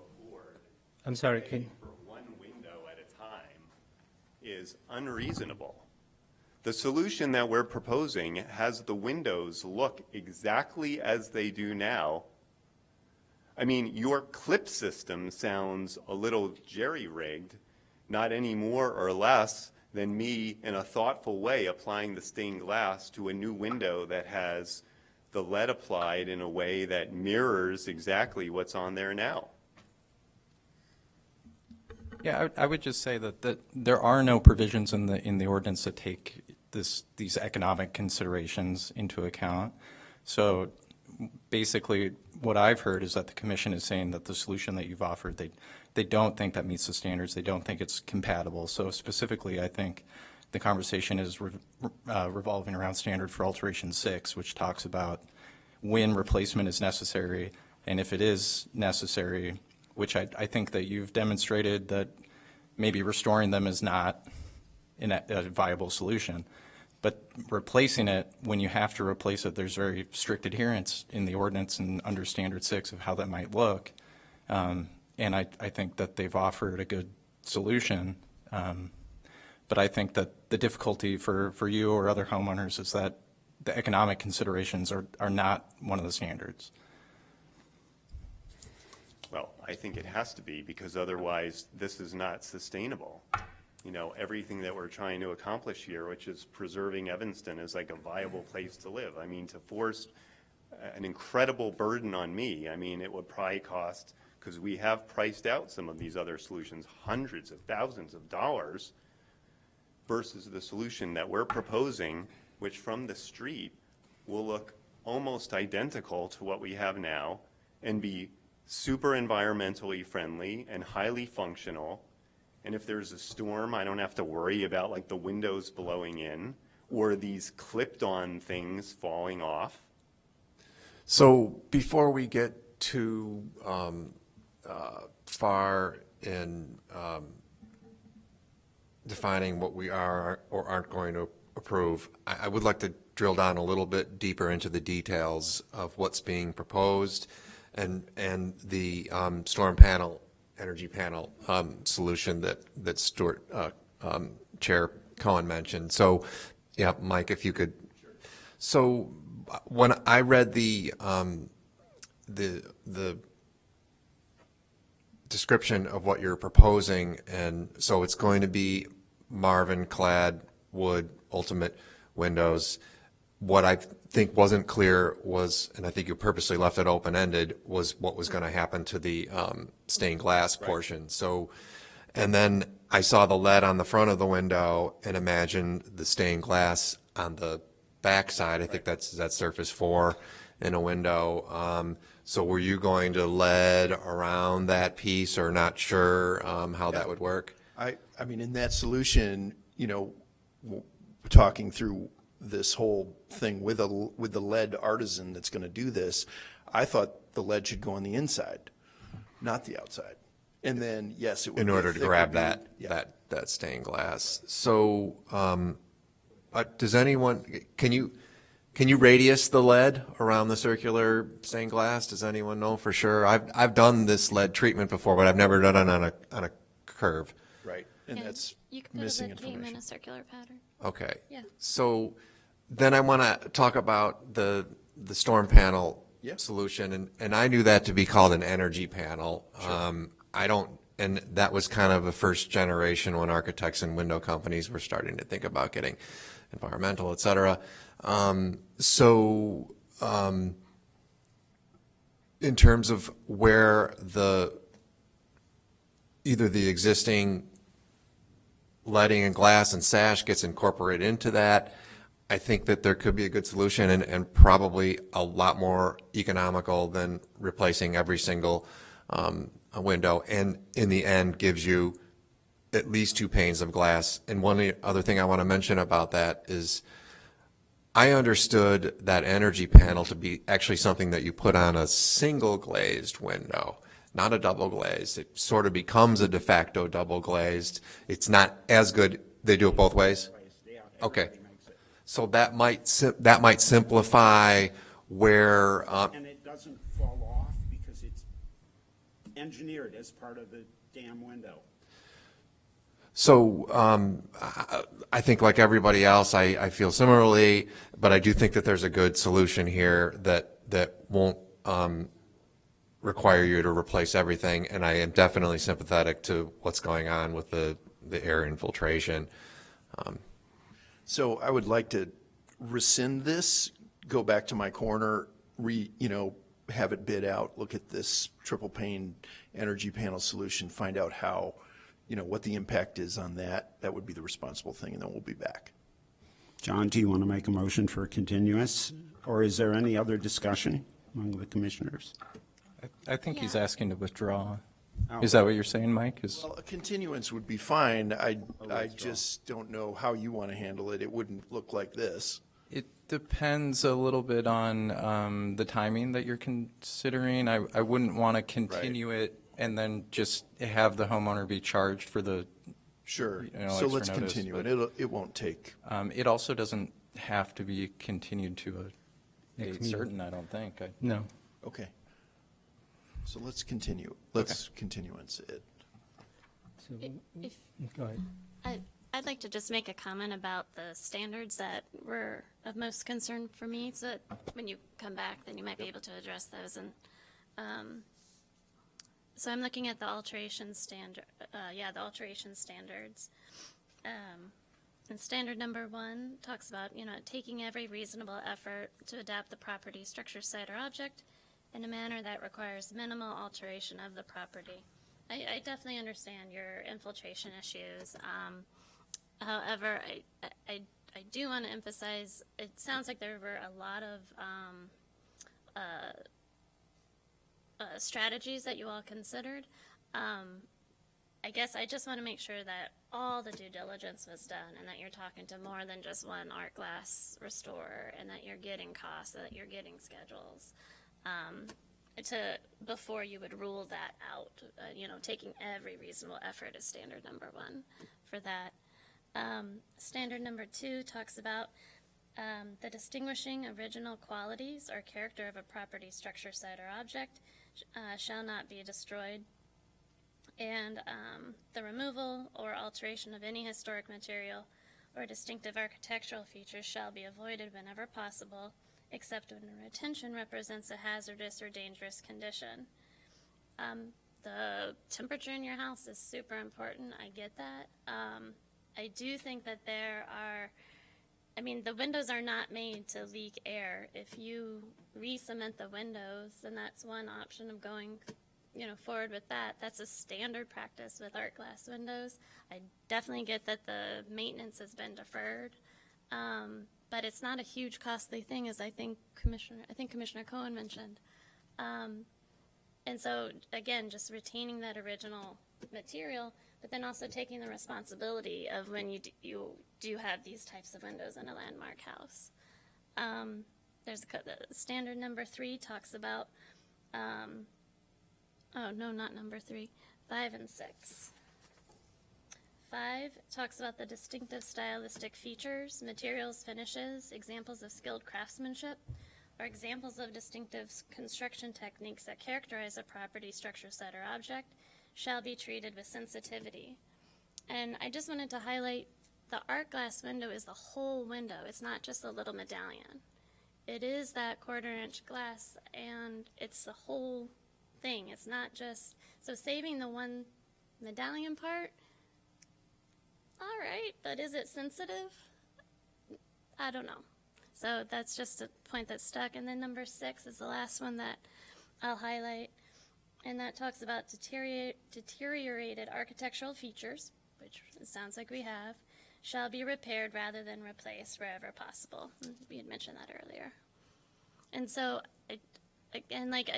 I'm sorry, For one window at a time is unreasonable. The solution that we're proposing has the windows look exactly as they do now. I mean, your clip system sounds a little jerry-rigged, not any more or less than me in a thoughtful way applying the stained glass to a new window that has the lead applied in a way that mirrors exactly what's on there now. Yeah, I would just say that there are no provisions in the ordinance that take these economic considerations into account. So basically, what I've heard is that the commission is saying that the solution that you've offered, they don't think that meets the standards. They don't think it's compatible. So specifically, I think the conversation is revolving around standard for alteration 6, which talks about when replacement is necessary, and if it is necessary, which I think that you've demonstrated that maybe restoring them is not a viable solution. But replacing it, when you have to replace it, there's very strict adherence in the ordinance and under Standard 6 of how that might look. And I think that they've offered a good solution. But I think that the difficulty for you or other homeowners is that the economic considerations are not one of the standards. Well, I think it has to be, because otherwise this is not sustainable. everything that we're trying to accomplish here, which is preserving Evanston as like a viable place to live. I mean, to force an incredible burden on me, I mean, it would probably cost, because we have priced out some of these other solutions, hundreds of thousands of dollars versus the solution that we're proposing, which from the street will look almost identical to what we have now and be super environmentally friendly and highly functional. And if there's a storm, I don't have to worry about like the windows blowing in or these clipped-on things falling off. So before we get too far in defining what we are or aren't going to approve, I would like to drill down a little bit deeper into the details of what's being proposed and the storm panel, energy panel solution that Stuart, Chair Cohen mentioned. So, yeah, Mike, if you could. So when I read the description of what you're proposing, and so it's going to be Marvin clad wood ultimate windows. What I think wasn't clear was, and I think you purposely left it open-ended, was what was going to happen to the stained glass portion. So, and then I saw the lead on the front of the window and imagined the stained glass on the back side. I think that's surface 4 in a window. So were you going to lead around that piece, or not sure how that would work? I mean, in that solution, talking through this whole thing with the lead artisan that's going to do this, I thought the lead should go on the inside, not the outside. And then, yes, it would In be a order to thicker grab bead. Yeah. that stained glass. So does anyone, can you radius the lead around the circular stained glass? Does anyone know for sure? I've done this lead treatment before, but I've never done it on a curve. Right, and that's You can put missing a beam in information. a circular pattern. Okay. Yeah. So then I want to talk about the storm panel Yeah. solution, and I knew that to be called an energy panel. I don't, and that was kind of a first generation when architects and window companies were starting to think about getting environmental, et cetera. In terms of where either the existing leading and glass and sash gets incorporated into that, I think that there could be a good solution and probably a lot more economical than replacing every single window, and in the end gives you at least 2 panes of glass. And one other thing I want to mention about that is I understood that energy panel to be actually something that you put on a single glazed window, not a double glazed. It sort of becomes a de facto double glazed. It's not as good. They do it both ways? Okay. So that might simplify where, And it doesn't fall off because it's engineered as part of the damn window. so I think like everybody else, I feel similarly, but I do think that there's a good solution here that won't require you to replace everything, and I am definitely sympathetic to what's going on with the air infiltration. So I would like to rescind this, go back to my corner, have it bid out, look at this triple pane energy panel solution, find out how, what the impact is on that. That would be the responsible thing, and then we'll be back. John, do you want to make a motion for a continuous, or is there any other discussion among the commissioners? I think he's Yeah. asking to withdraw. Oh. Is that what you're saying, Mike? Well, a continuance would be fine. I just don't know how you want to handle it. It wouldn't look like this. It depends a little bit on the timing that you're considering. I wouldn't want to continue it and then just have the homeowner be charged for the, Sure. You know, So extra let's notice, continue but- it. It won't take. it also doesn't have to be continued to a date certain, I don't think. No. Okay. So let's continue. Let's continuance it. If, Go ahead. I'd like to just make a comment about the standards that were of most concern for me, so that when you come back, then you might be able to address those. And so I'm looking at the alteration standard, the alteration standards. And standard number 1 talks about, taking every reasonable effort to adapt the property, structure, site, or object in a manner that requires minimal alteration of the property. I definitely understand your infiltration issues. However, I do want to emphasize, it sounds like there were a lot of strategies that you all considered. I guess I just want to make sure that all the due diligence was done and that you're talking to more than just one art glass restorer and that you're getting costs, that you're getting schedules, before you would rule that out. Taking every reasonable effort is standard number 1 for that. Standard number 2 talks about the distinguishing original qualities or character of a property, structure, site, or object shall not be destroyed. And the removal or alteration of any historic material or distinctive architectural features shall be avoided whenever possible, except when retention represents a hazardous or dangerous condition. The temperature in your house is super important. I get that. I do think that the windows are not made to leak air. If you re-cement the windows, then that's one option of going forward with that. That's a standard practice with art glass windows. I definitely get that the maintenance has been deferred, but it's not a huge costly thing, as I think Commissioner Cohen mentioned. And so again, just retaining that original material, but then also taking the responsibility of when you do have these types of windows in a landmark house. The standard number 3 talks about. Oh, no, not number 3, 5 and 6. 5 talks about the distinctive stylistic features, materials, finishes, examples of skilled craftsmanship, or examples of distinctive construction techniques that characterize a property, structure, site, or object shall be treated with sensitivity. And I just wanted to highlight the art glass window is the whole window. It's not just a little medallion. It is that 1/4-inch glass, and it's the whole thing. It's not just, so saving the one medallion part, all right, but is it sensitive? I don't know. So that's just a point that stuck. And then number 6 is the last one that I'll highlight, and that talks about deteriorated architectural features, which it sounds like we have, shall be repaired rather than replaced wherever possible. We had mentioned that earlier. And so I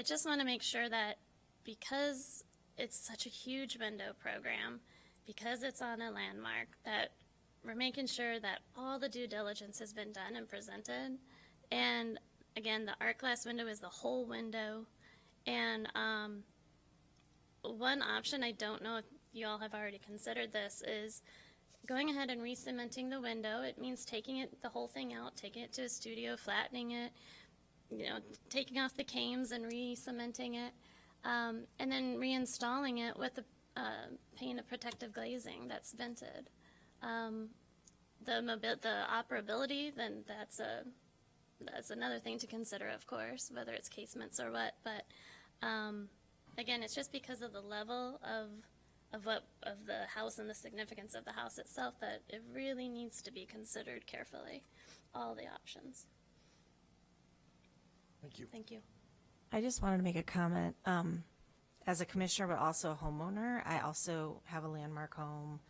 just want to make sure that because it's such a huge window program, because it's on a landmark, that we're making sure that all the due diligence has been done and presented. And again, the art glass window is the whole window. And one option, I don't know if you all have already considered this, is going ahead and re-cementing the window. It means taking the whole thing out, taking it to a studio, flattening it, taking off the cames and re-cementing it, and then reinstalling it with a pane of protective glazing that's vented. The operability, then that's another thing to consider, of course, whether it's casements or what. But again, it's just because of the level of the house and the significance of the house itself that it really needs to be considered carefully, all the options. Thank you. Thank you. I just wanted to make a comment. As a commissioner, but also a homeowner, I also have a landmark home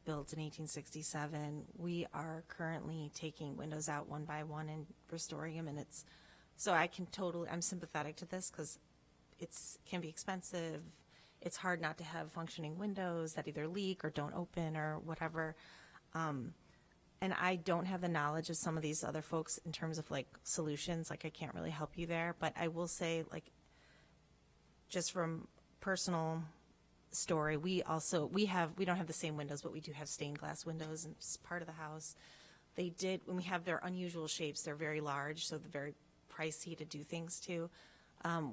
built in 1867. We are currently taking windows out one by one and restoring them, and I'm sympathetic to this because can be expensive. It's hard not to have functioning windows that either leak or don't open or whatever. And I don't have the knowledge of some of these other folks in terms of solutions. I can't really help you there, but I will say, just from personal story, we don't have the same windows, but we do have stained glass windows in part of the house. When we have their unusual shapes, they're very large, so they're very pricey to do things to.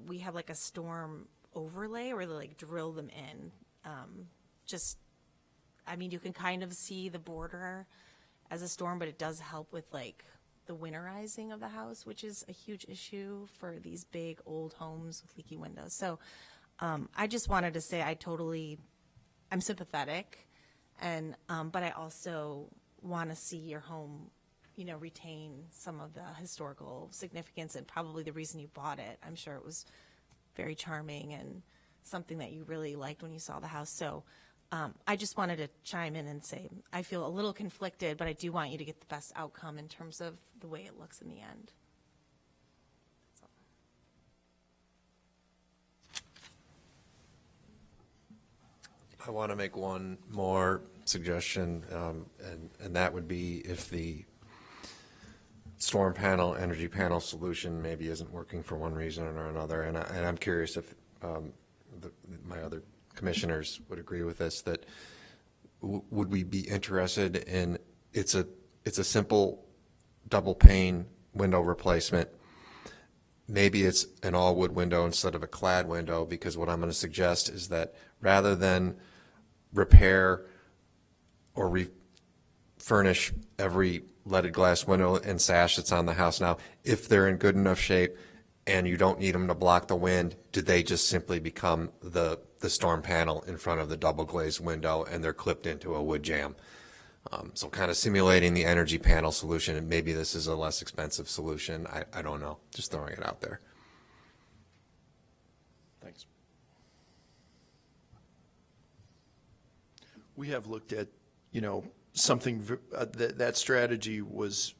We have a storm overlay where they drill them in. You can kind of see the border as a storm, but it does help with the winterizing of the house, which is a huge issue for these big old homes with leaky windows. So I just wanted to say I'm sympathetic. And, but I also want to see your home, retain some of the historical significance and probably the reason you bought it. I'm sure it was very charming and something that you really liked when you saw the house. So I just wanted to chime in and say, I feel a little conflicted, but I do want you to get the best outcome in terms of the way it looks in the end. That's all. I want to make one more suggestion, and that would be if the storm panel, energy panel solution maybe isn't working for one reason or another, and I'm curious if my other commissioners would agree with this, that would we be interested in, it's a simple double pane window replacement. Maybe it's an all wood window instead of a clad window, because what I'm going to suggest is that rather than repair or refurnish every leaded glass window and sash that's on the house now, if they're in good enough shape and you don't need them to block the wind, do they just simply become the storm panel in front of the double glazed window and they're clipped into a wood jamb? So kind of simulating the energy panel solution, and maybe this is a less expensive solution. I don't know, just throwing it out there. Thanks. We have looked at, something, that strategy was,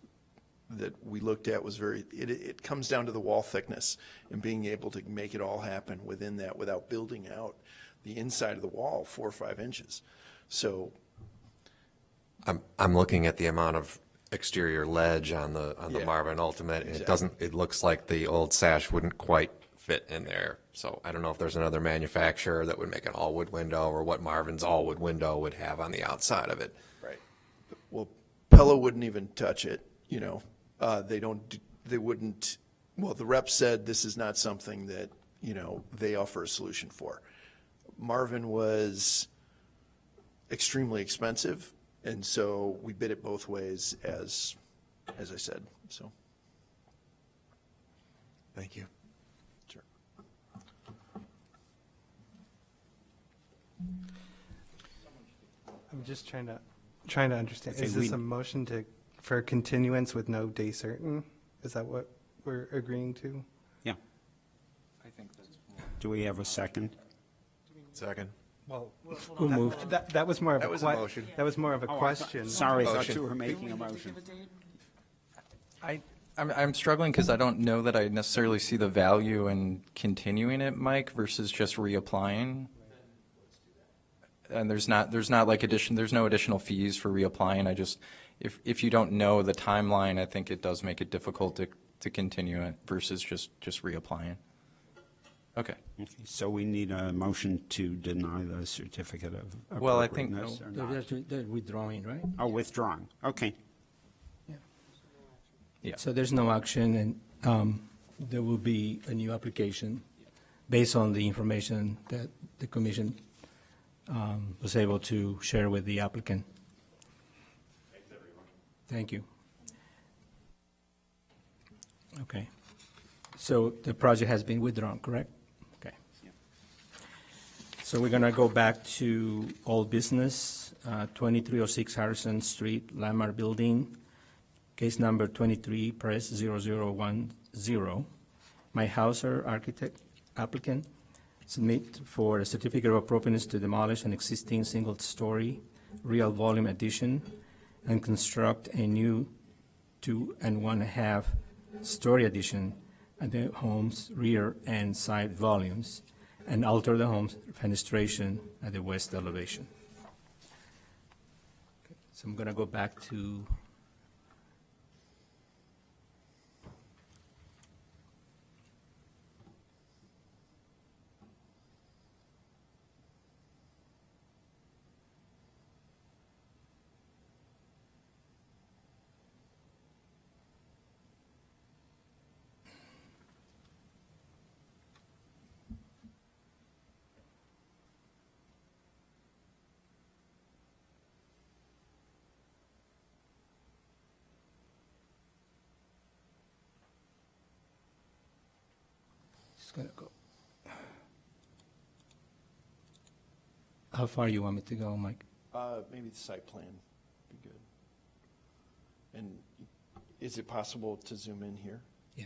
that we looked at was it comes down to the wall thickness and being able to make it all happen within that without building out the inside of the wall 4 or 5 inches. So I'm looking at the amount of exterior ledge on the Yeah, Marvin Ultimate, and exactly. it looks like the old sash wouldn't quite fit in there. So I don't know if there's another manufacturer that would make an all wood window, or what Marvin's all wood window would have on the outside of it. Right. Well, Pella wouldn't even touch it, they wouldn't, well, the rep said this is not something that, they offer a solution for. Marvin was extremely expensive, and so we bid it both ways, as I said, so. Thank you. Sure. I'm just trying to understand. Okay, Is this a motion for continuance with no day certain? Is that what we're agreeing to? Yeah. I think that's Do we have a second? Second. Well, Who moved? that was more of That a was a motion. That was more of a question. Sorry, I thought Motion. you were making a motion. I'm struggling because I don't know that I necessarily see the value in continuing it, Mike, versus just reapplying. And there's no additional fees for reapplying. If you don't know the timeline, I think it does make it difficult to continue it versus just reapplying. Okay. Okay, so we need a motion to deny the certificate of Well, I think- appropriateness or not? They're withdrawing, right? Oh, withdrawing, okay. Yeah. So there's no action, and there will be a new application based on the information that the commission was able to share with the applicant. Thanks, everyone. Thank you. Okay. So the project has been withdrawn, correct? Okay. So we're going to go back to old business, 2306 Harrison Street, Landmark Building, case number 23, press 0010. My Hauser architect applicant submit for a certificate of appropriateness to demolish an existing single-story real volume addition and construct a new 2 1/2 story addition at the home's rear and side volumes and alter the home's fenestration at the west elevation. Okay, so I'm going to go back to gonna go. How far you want me to go, Mike? Maybe the site plan would be good. And is it possible to zoom in here? Yeah.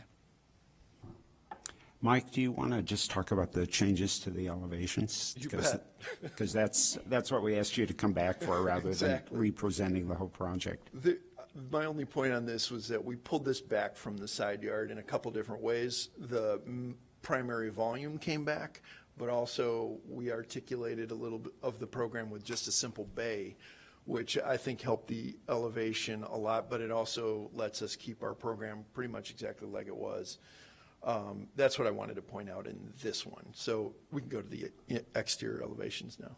Mike, do you want to just talk about the changes to the elevations? You bet. Because that's what we asked you to come back for, rather Exactly. than representing the whole project. My only point on this was that we pulled this back from the side yard in a couple different ways. The primary volume came back, but also we articulated a little bit of the program with just a simple bay, which I think helped the elevation a lot, but it also lets us keep our program pretty much exactly like it was. That's what I wanted to point out in this one. So we can go to the exterior elevations now.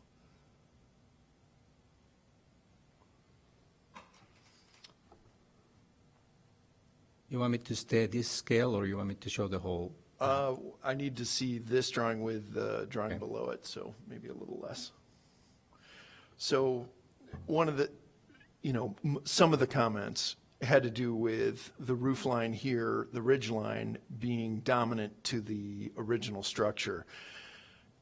You want me to stay at this scale, or you want me to show the whole? I need to see this drawing with the drawing Okay. below it, so maybe a little less. So one of the, some of the comments had to do with the roof line here, the ridge line being dominant to the original structure.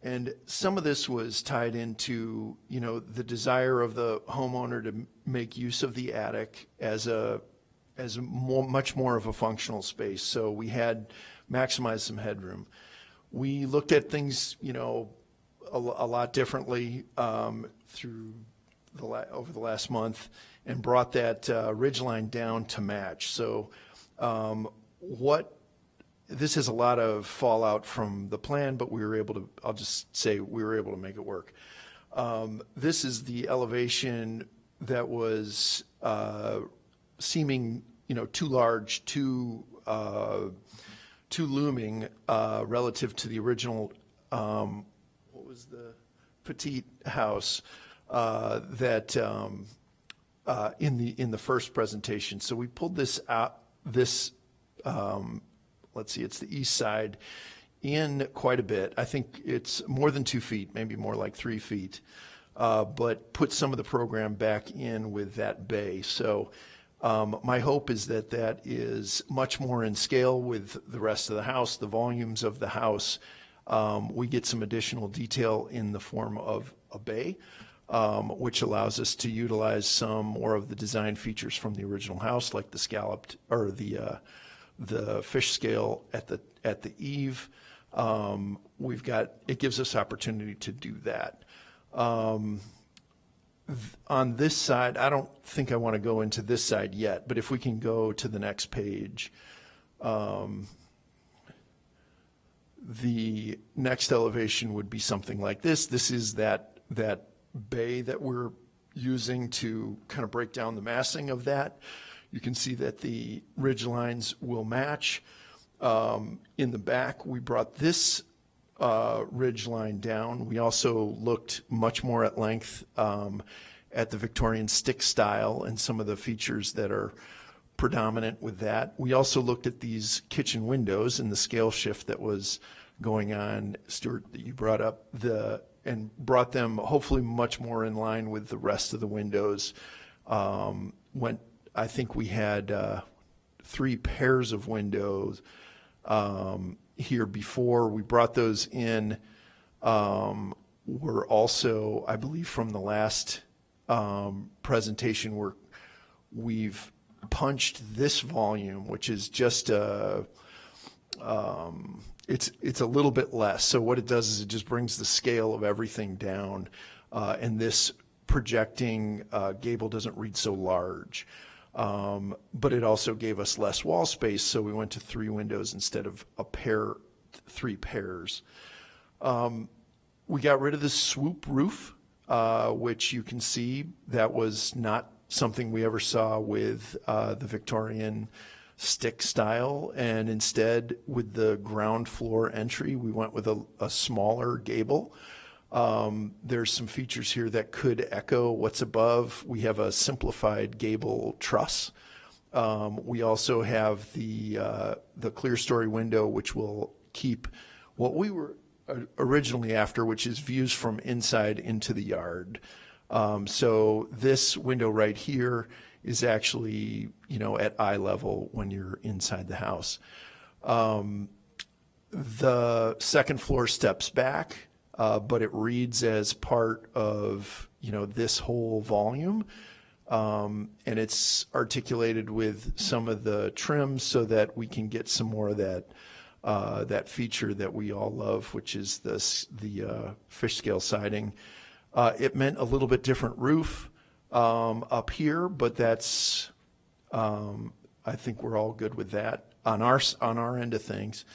And some of this was tied into, the desire of the homeowner to make use of the attic as much more of a functional space. So we had maximized some headroom. We looked at things, a lot differently through over the last month, and brought that ridge line down to match. So this has a lot of fallout from the plan, but we were able to, I'll just say we were able to make it work. This is the elevation that was seeming, too large, too looming relative to the original, what was the petite house that in the first presentation. So we pulled this out, let's see, it's the east side, in quite a bit. I think it's more than 2 feet, maybe more like 3 feet, but put some of the program back in with that bay. So my hope is that that is much more in scale with the rest of the house, the volumes of the house. We get some additional detail in the form of a bay, which allows us to utilize some more of the design features from the original house, like the scalloped, or the fish scale at the eave. It gives us opportunity to do that. On this side, I don't think I want to go into this side yet, but if we can go to the next page. The next elevation would be something like this. This is that bay that we're using to kind of break down the massing of that. You can see that the ridge lines will match. In the back, we brought this ridge line down. We also looked much more at length at the Victorian stick style and some of the features that are predominant with that. We also looked at these kitchen windows and the scale shift that was going on, Stuart, that you brought up, and brought them hopefully much more in line with the rest of the windows. I think we had 3 pairs of windows here before. We brought those in. We're also, I believe from the last presentation, we've punched this volume, which is just it's a little bit less. So what it does is it just brings the scale of everything down, and this projecting gable doesn't read so large. But it also gave us less wall space, so we went to 3 windows instead of 3 pairs. We got rid of the swoop roof, which you can see that was not something we ever saw with the Victorian stick style, and instead with the ground floor entry, we went with a smaller gable. There's some features here that could echo what's above. We have a simplified gable truss. We also have the clear story window, which will keep what we were originally after, which is views from inside into the yard. So this window right here is actually, at eye level when you're inside the house. The second floor steps back, but it reads as part of this whole volume. And it's articulated with some of the trims so that we can get some more of that feature that we all love, which is the fish scale siding. It meant a little bit different roof up here, but that's, I think we're all good with that on our end of things.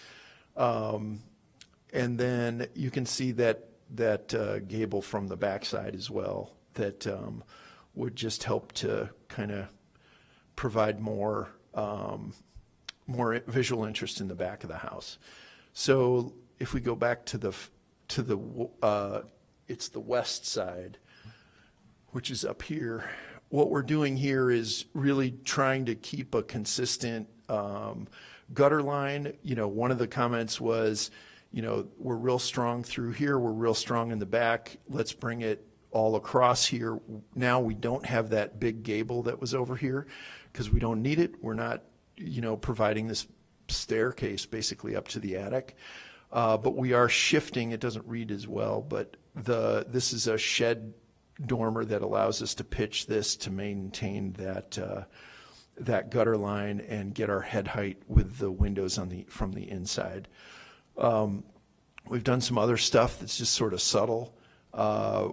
And then you can see that gable from the backside as well, that would just help to kind of provide more visual interest in the back of the house. So if we go back to it's the west side, which is up here. What we're doing here is really trying to keep a consistent gutter line. One of the comments was, we're real strong through here, we're real strong in the back, let's bring it all across here. Now we don't have that big gable that was over here because we don't need it. We're not, providing this staircase basically up to the attic. But we are shifting, it doesn't read as well, but this is a shed dormer that allows us to pitch this to maintain that gutter line and get our head height with the windows from the inside. We've done some other stuff that's just sort of subtle.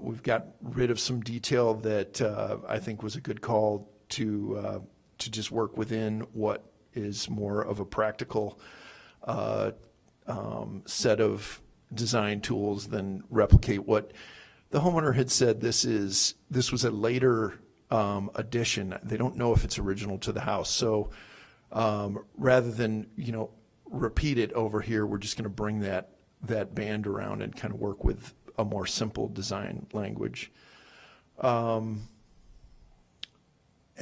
We've got rid of some detail that I think was a good call to just work within what is more of a practical set of design tools than replicate what the homeowner had said. This was a later addition. They don't know if it's original to the house. So rather than repeat it over here, we're just going to bring that band around and kind of work with a more simple design language. And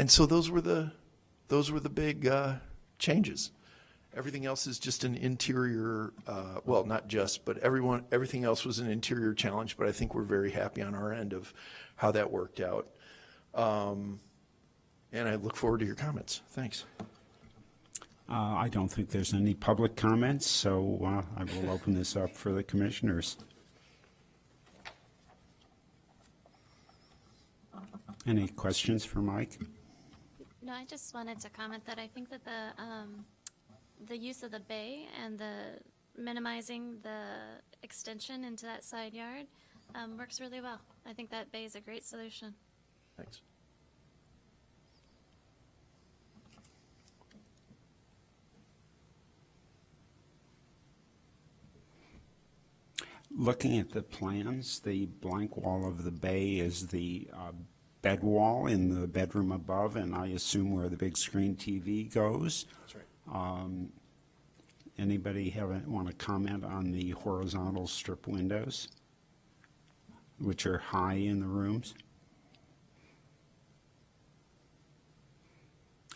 so those were the big changes. Everything else is just an interior, well, not just, but everything else was an interior challenge, but I think we're very happy on our end of how that worked out. And I look forward to your comments. Thanks. I don't think there's any public comments, so I will open this up for the commissioners. Any questions for Mike? No, I just wanted to comment that I think that the use of the bay and the minimizing the extension into that side yard works really well. I think that bay is a great solution. Thanks. Looking at the plans, the blank wall of the bay is the bed wall in the bedroom above, and I assume where the big screen TV goes. That's right. Anybody want to comment on the horizontal strip windows, which are high in the rooms?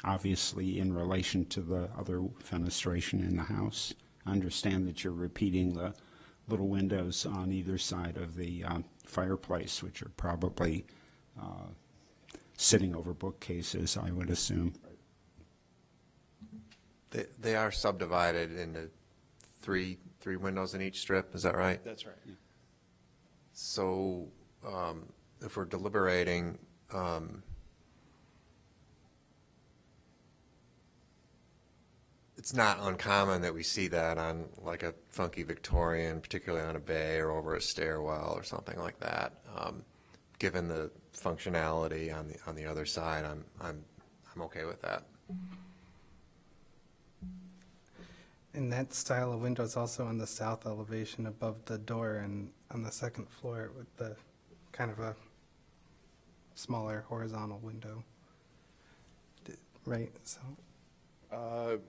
Obviously, in relation to the other fenestration in the house. I understand that you're repeating the little windows on either side of the fireplace, which are probably sitting over bookcases, I would assume. They are subdivided into three windows in each strip, is that right? That's right. So if we're deliberating, it's not uncommon that we see that on like a funky Victorian, particularly on a bay or over a stairwell or something like that. Given the functionality on the other side, I'm okay with that. And that style of window is also on the south elevation above the door and on the second floor with the kind of a smaller horizontal window. Right, so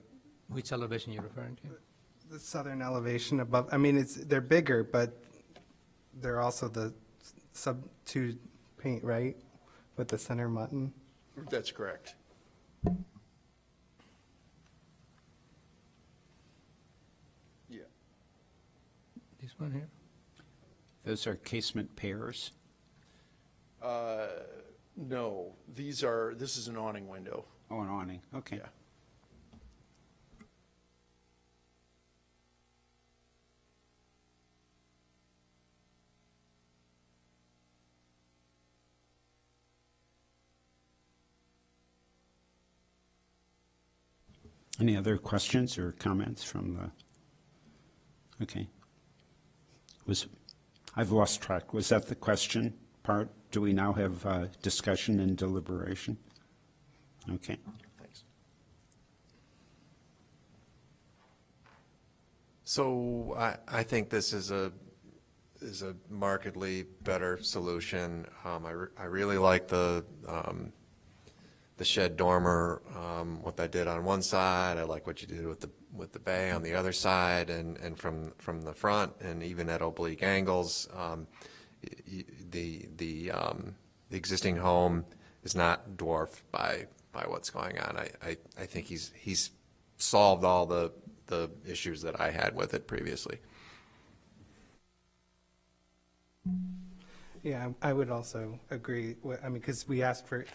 Which elevation you're referring to? the southern elevation above, I mean, they're bigger, but they're also the sub-2 paint, right? With the center mutton. That's correct. Yeah. This one here? Those are casement pairs. No, this is an awning window. Oh, an awning, okay. Yeah. Any other questions or comments from the, okay. I've lost track. Was that the question part? Do we now have discussion and deliberation? Okay. Thanks. So I think this is a markedly better solution. I really like the shed dormer, what that did on one side. I like what you did with the bay on the other side, and from the front, and even at oblique angles. The existing home is not dwarfed by what's going on. I think he's solved all the issues that I had with it previously. Yeah, I would also agree. I mean, because we asked for,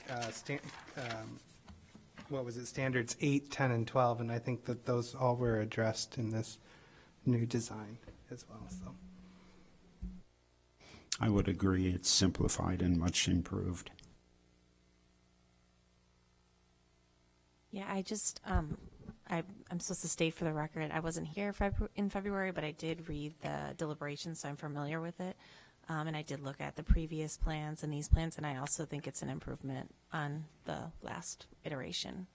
what was it, standards 8, 10, and 12, and I think that those all were addressed in this new design as well, so. I would agree. It's simplified and much improved. Yeah, I just, I'm supposed to state for the record, I wasn't here in February, but I did read the deliberations, so I'm familiar with it. And I did look at the previous plans and these plans, and I also think it's an improvement on the last iteration.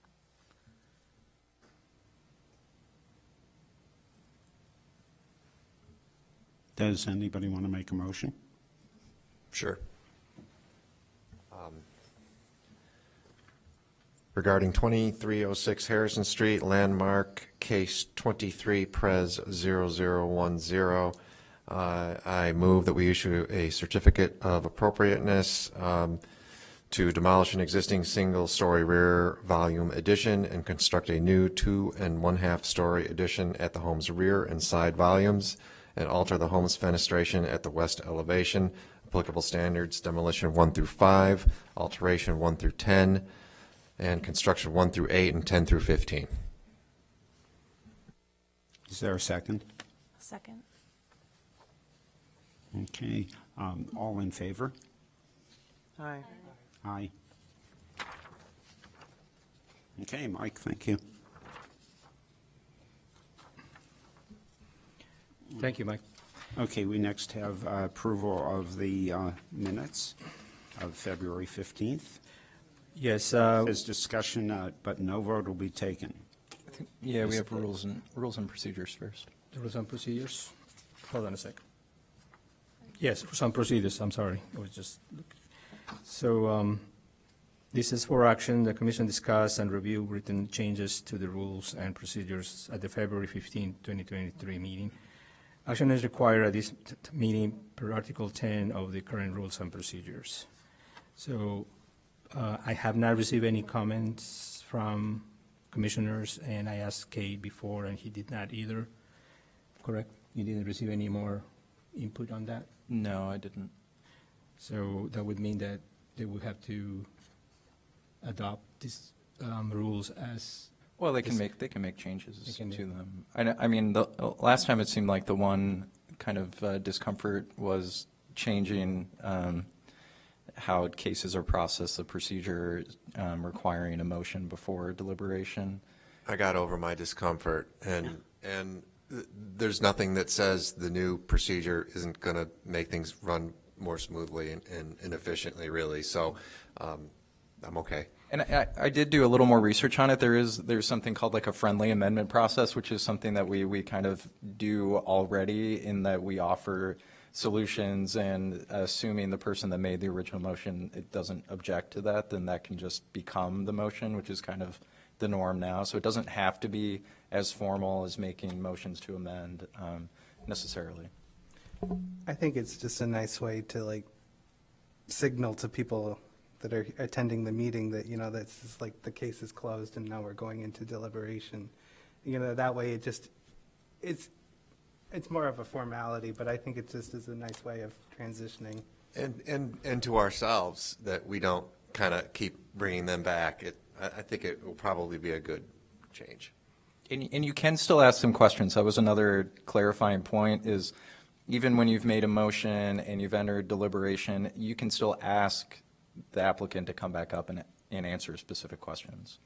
Does anybody want to make a motion? Sure. Regarding 2306 Harrison Street, landmark case 23 Pres 0010, I move that we issue a certificate of appropriateness to demolish an existing single-story rear volume addition and construct a new 2 1/2-story addition at the home's rear and side volumes, and alter the home's fenestration at the west elevation. Applicable standards: demolition 1 through 5, alteration 1 through 10, and construction 1 through 8 and 10 through 15. Is there a second? Second. Okay. All in favor? Aye. Aye. Okay, Mike, thank you. Thank you, Mike. Okay, we next have approval of the minutes of February 15th. Yes, There's discussion, but no vote will be taken. Yeah, we have rules and procedures first. the rules and procedures. Hold on a second. Yes, rules and procedures, I'm sorry. I was just looking. So this is for action. The commission discussed and reviewed written changes to the rules and procedures at the February 15, 2023 meeting. Action is required at this meeting per Article 10 of the current rules and procedures. So I have not received any comments from commissioners, and I asked Kay before, and he did not either. Correct? You didn't receive any more input on that? No, I didn't. So that would mean that they would have to adopt these rules as. Well, they can make changes They can to do- them. I mean, the last time it seemed like the one kind of discomfort was changing how cases are processed, the procedure requiring a motion before deliberation. I got over my discomfort, and there's nothing that says the new procedure isn't going to make things run more smoothly and efficiently, really. So I'm okay. And I did do a little more research on it. There's something called like a friendly amendment process, which is something that we kind of do already, in that we offer solutions, and assuming the person that made the original motion, it doesn't object to that, then that can just become the motion, which is kind of the norm now. So it doesn't have to be as formal as making motions to amend necessarily. I think it's just a nice way to like signal to people that are attending the meeting that, you know, that's just like the case is closed and now we're going into deliberation. You know, that way it's more of a formality, but I think it just is a nice way of transitioning. And to ourselves, that we don't kind of keep bringing them back. I think it will probably be a good change. And you can still ask some questions. That was another clarifying point, is even when you've made a motion and you've entered deliberation, you can still ask the applicant to come back up and answer specific questions.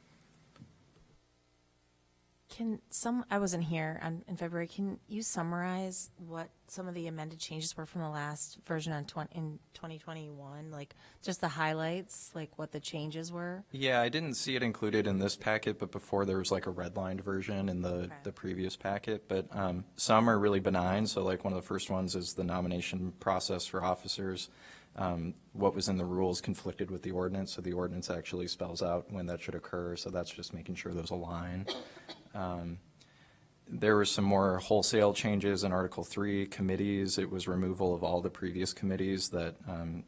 I wasn't here in February. Can you summarize what some of the amended changes were from the last version in 2021? Like just the highlights, like what the changes were? Yeah, I didn't see it included in this packet, but before there was like a redlined version in the previous packet. But some are really benign. So like one of the first ones is the nomination process for officers. What was in the rules conflicted with the ordinance, so the ordinance actually spells out when that should occur. So that's just making sure those align. There were some more wholesale changes in Article 3, committees. It was removal of all the previous committees that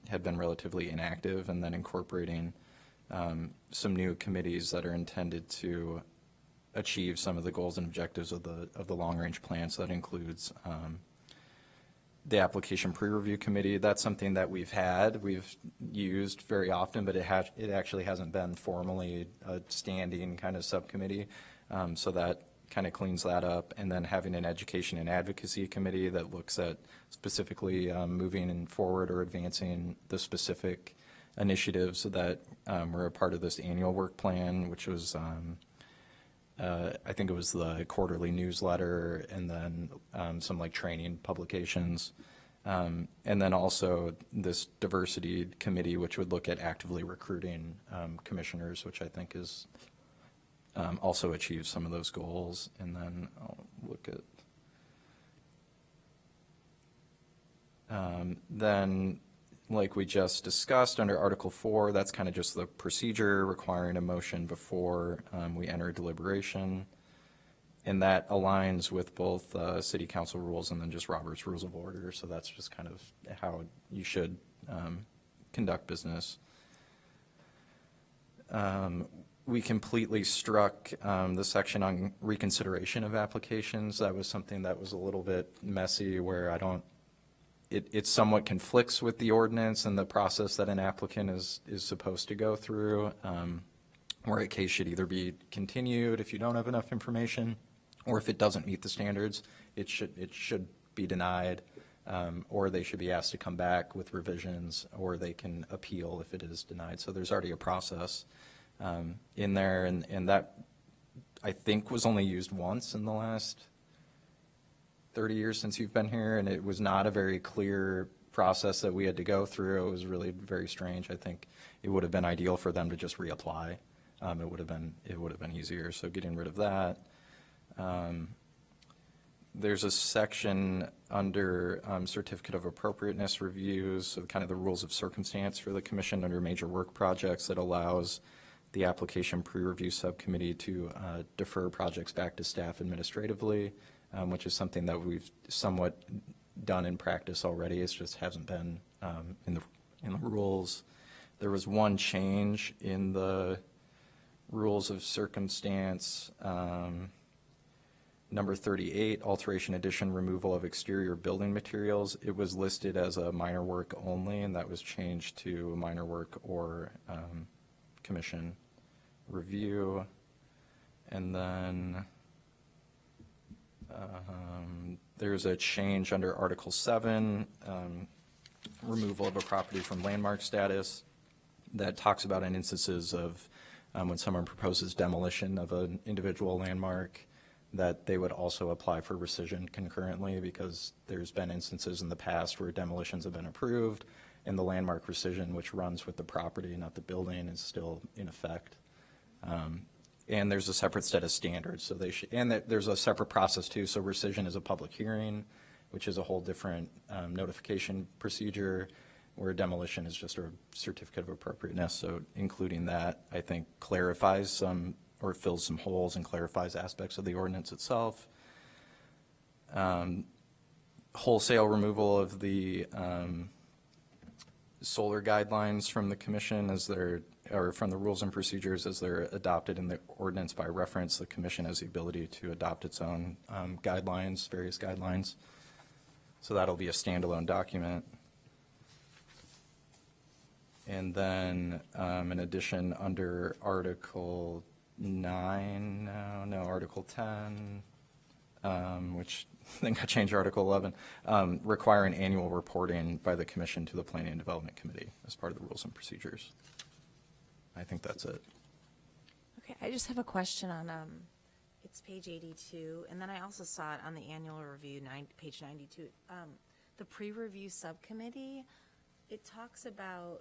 had been relatively inactive, and then incorporating some new committees that are intended to achieve some of the goals and objectives of the long-range plan. So that includes the application pre-review committee. That's something that we've used very often, but it actually hasn't been formally a standing kind of subcommittee. So that kind of cleans that up. And then having an education and advocacy committee that looks at specifically moving forward or advancing the specific initiatives that were a part of this annual work plan, which was I think it was the quarterly newsletter, and then some like training publications. And then also this diversity committee, which would look at actively recruiting commissioners, which I think is also achieves some of those goals. And then I'll look at then, like we just discussed, under Article 4, that's kind of just the procedure requiring a motion before we enter deliberation. And that aligns with both city council rules and then just Robert's Rules of Order. So that's just kind of how you should conduct business. We completely struck the section on reconsideration of applications. That was something that was a little bit messy, where it somewhat conflicts with the ordinance and the process that an applicant is supposed to go through, where a case should either be continued if you don't have enough information, or if it doesn't meet the standards, it should be denied, or they should be asked to come back with revisions, or they can appeal if it is denied. So there's already a process in there, and that I think was only used once in the last 30 years since you've been here, and it was not a very clear process that we had to go through. It was really very strange. I think it would have been ideal for them to just reapply. It would have been easier. So getting rid of that. There's a section under certificate of appropriateness reviews, so kind of the rules of circumstance for the commission under major work projects, that allows the application pre-review subcommittee to defer projects back to staff administratively, which is something that we've somewhat done in practice already. It just hasn't been in the rules. There was one change in the rules of circumstance, number 38, alteration, addition, removal of exterior building materials. It was listed as a minor work only, and that was changed to minor work or commission review. And then there's a change under Article 7, removal of a property from landmark status, that talks about in instances of when someone proposes demolition of an individual landmark, that they would also apply for rescission concurrently, because there's been instances in the past where demolitions have been approved and the landmark rescission, which runs with the property, not the building, is still in effect. And there's a separate set of standards, so there's a separate process too. So rescission is a public hearing, which is a whole different notification procedure, where demolition is just a certificate of appropriateness. So including that, I think, clarifies some, or fills some holes and clarifies aspects of the ordinance itself. Wholesale removal of the solar guidelines from the commission or from the rules and procedures as they're adopted in the ordinance by reference. The commission has the ability to adopt its own guidelines, various guidelines. So that'll be a standalone document. And then in addition, under Article 9, Article 10, which I think I changed Article 11, requiring annual reporting by the commission to the Planning and Development Committee as part of the rules and procedures. I think that's it. Okay, I just have a question on, it it's page 82, and then I also saw it on the annual review, page 92. The pre-review subcommittee, it talks about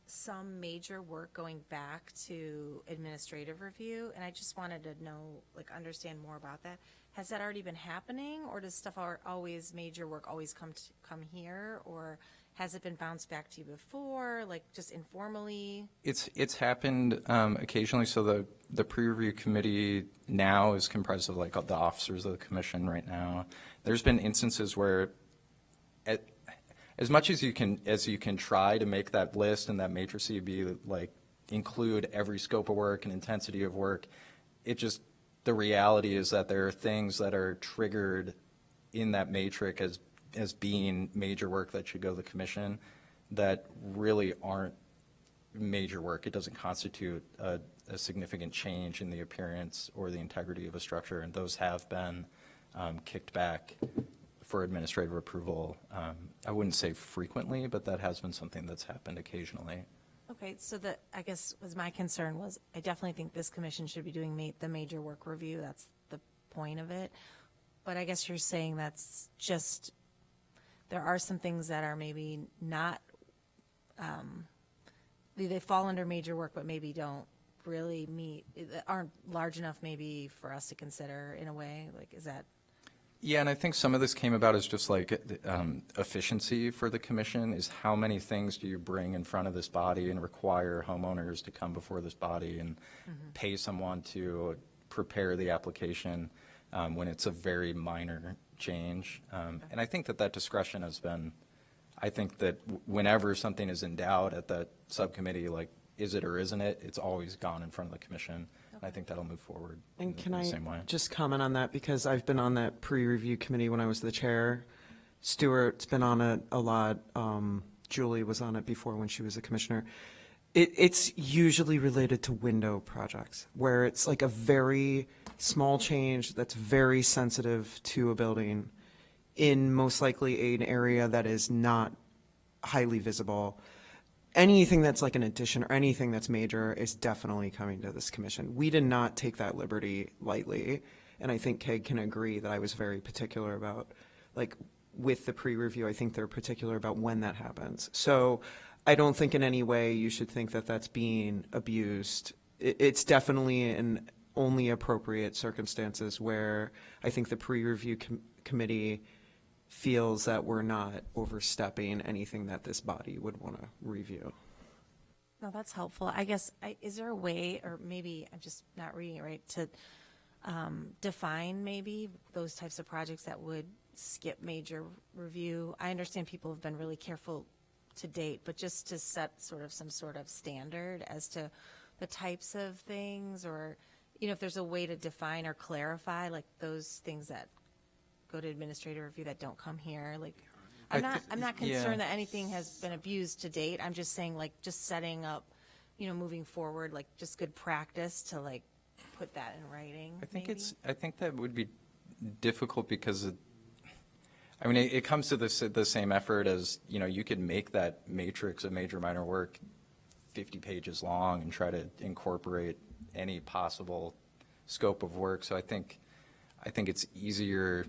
some major work going back to administrative review, and I just wanted to know, like, understand more about that. Has that already been happening, or does stuff always, major work always come here, or has it been bounced back to you before, like just informally? It's happened occasionally. So the pre-review committee now is comprised of like the officers of the commission right now. There's been instances where as much as you can try to make that list and that matrix be like include every scope of work and intensity of work, the reality is that there are things that are triggered in that matrix as being major work that should go to the commission that really aren't major work. It doesn't constitute a significant change in the appearance or the integrity of a structure, and those have been kicked back for administrative approval. I wouldn't say frequently, but that has been something that's happened occasionally. Okay, so I guess was my concern was, I definitely think this commission should be doing the major work review. That's the point of it. But I guess you're saying that's just, there are some things that are maybe not, they fall under major work, but maybe don't really aren't large enough maybe for us to consider in a way, like, is that? Yeah, and I think some of this came about as just like efficiency for the commission is how many things do you bring in front of this body and require homeowners to come before this body and pay someone to prepare the application when it's a very minor change. And I think that discretion has been, I think that whenever something is in doubt at that subcommittee, like is it or isn't it, it's always gone in front of the commission. I think that'll move forward And in the same way. just comment on that, because I've been on that pre-review committee when I was the chair. Stuart's been on it a lot. Julie was on it before when she was a commissioner. It's usually related to window projects, where it's like a very small change that's very sensitive to a building in most likely an area that is not highly visible. Anything that's like an addition or anything that's major is definitely coming to this commission. We did not take that liberty lightly, and I think Keg can agree that I was very particular about, like, with the pre-review, I think they're particular about when that happens. So I don't think in any way you should think that that's being abused. It's definitely in only appropriate circumstances where I think the pre-review committee feels that we're not overstepping anything that this body would want to review. No, that's helpful. I guess, is there a way, or maybe I'm just not reading it right, to define maybe those types of projects that would skip major review? I understand people have been really careful to date, but just to set some sort of standard as to the types of things, or, if there's a way to define or clarify, like, those things that go to administrative review that don't come here, like, I'm not concerned that anything has been abused to date. I'm just saying, like, just setting up, moving forward, like, just good practice to, like, put that in writing. I think that would be difficult because it comes to the same effort as, you could make that matrix of major minor work 50 pages long and try to incorporate any possible scope of work. So I think it's easier.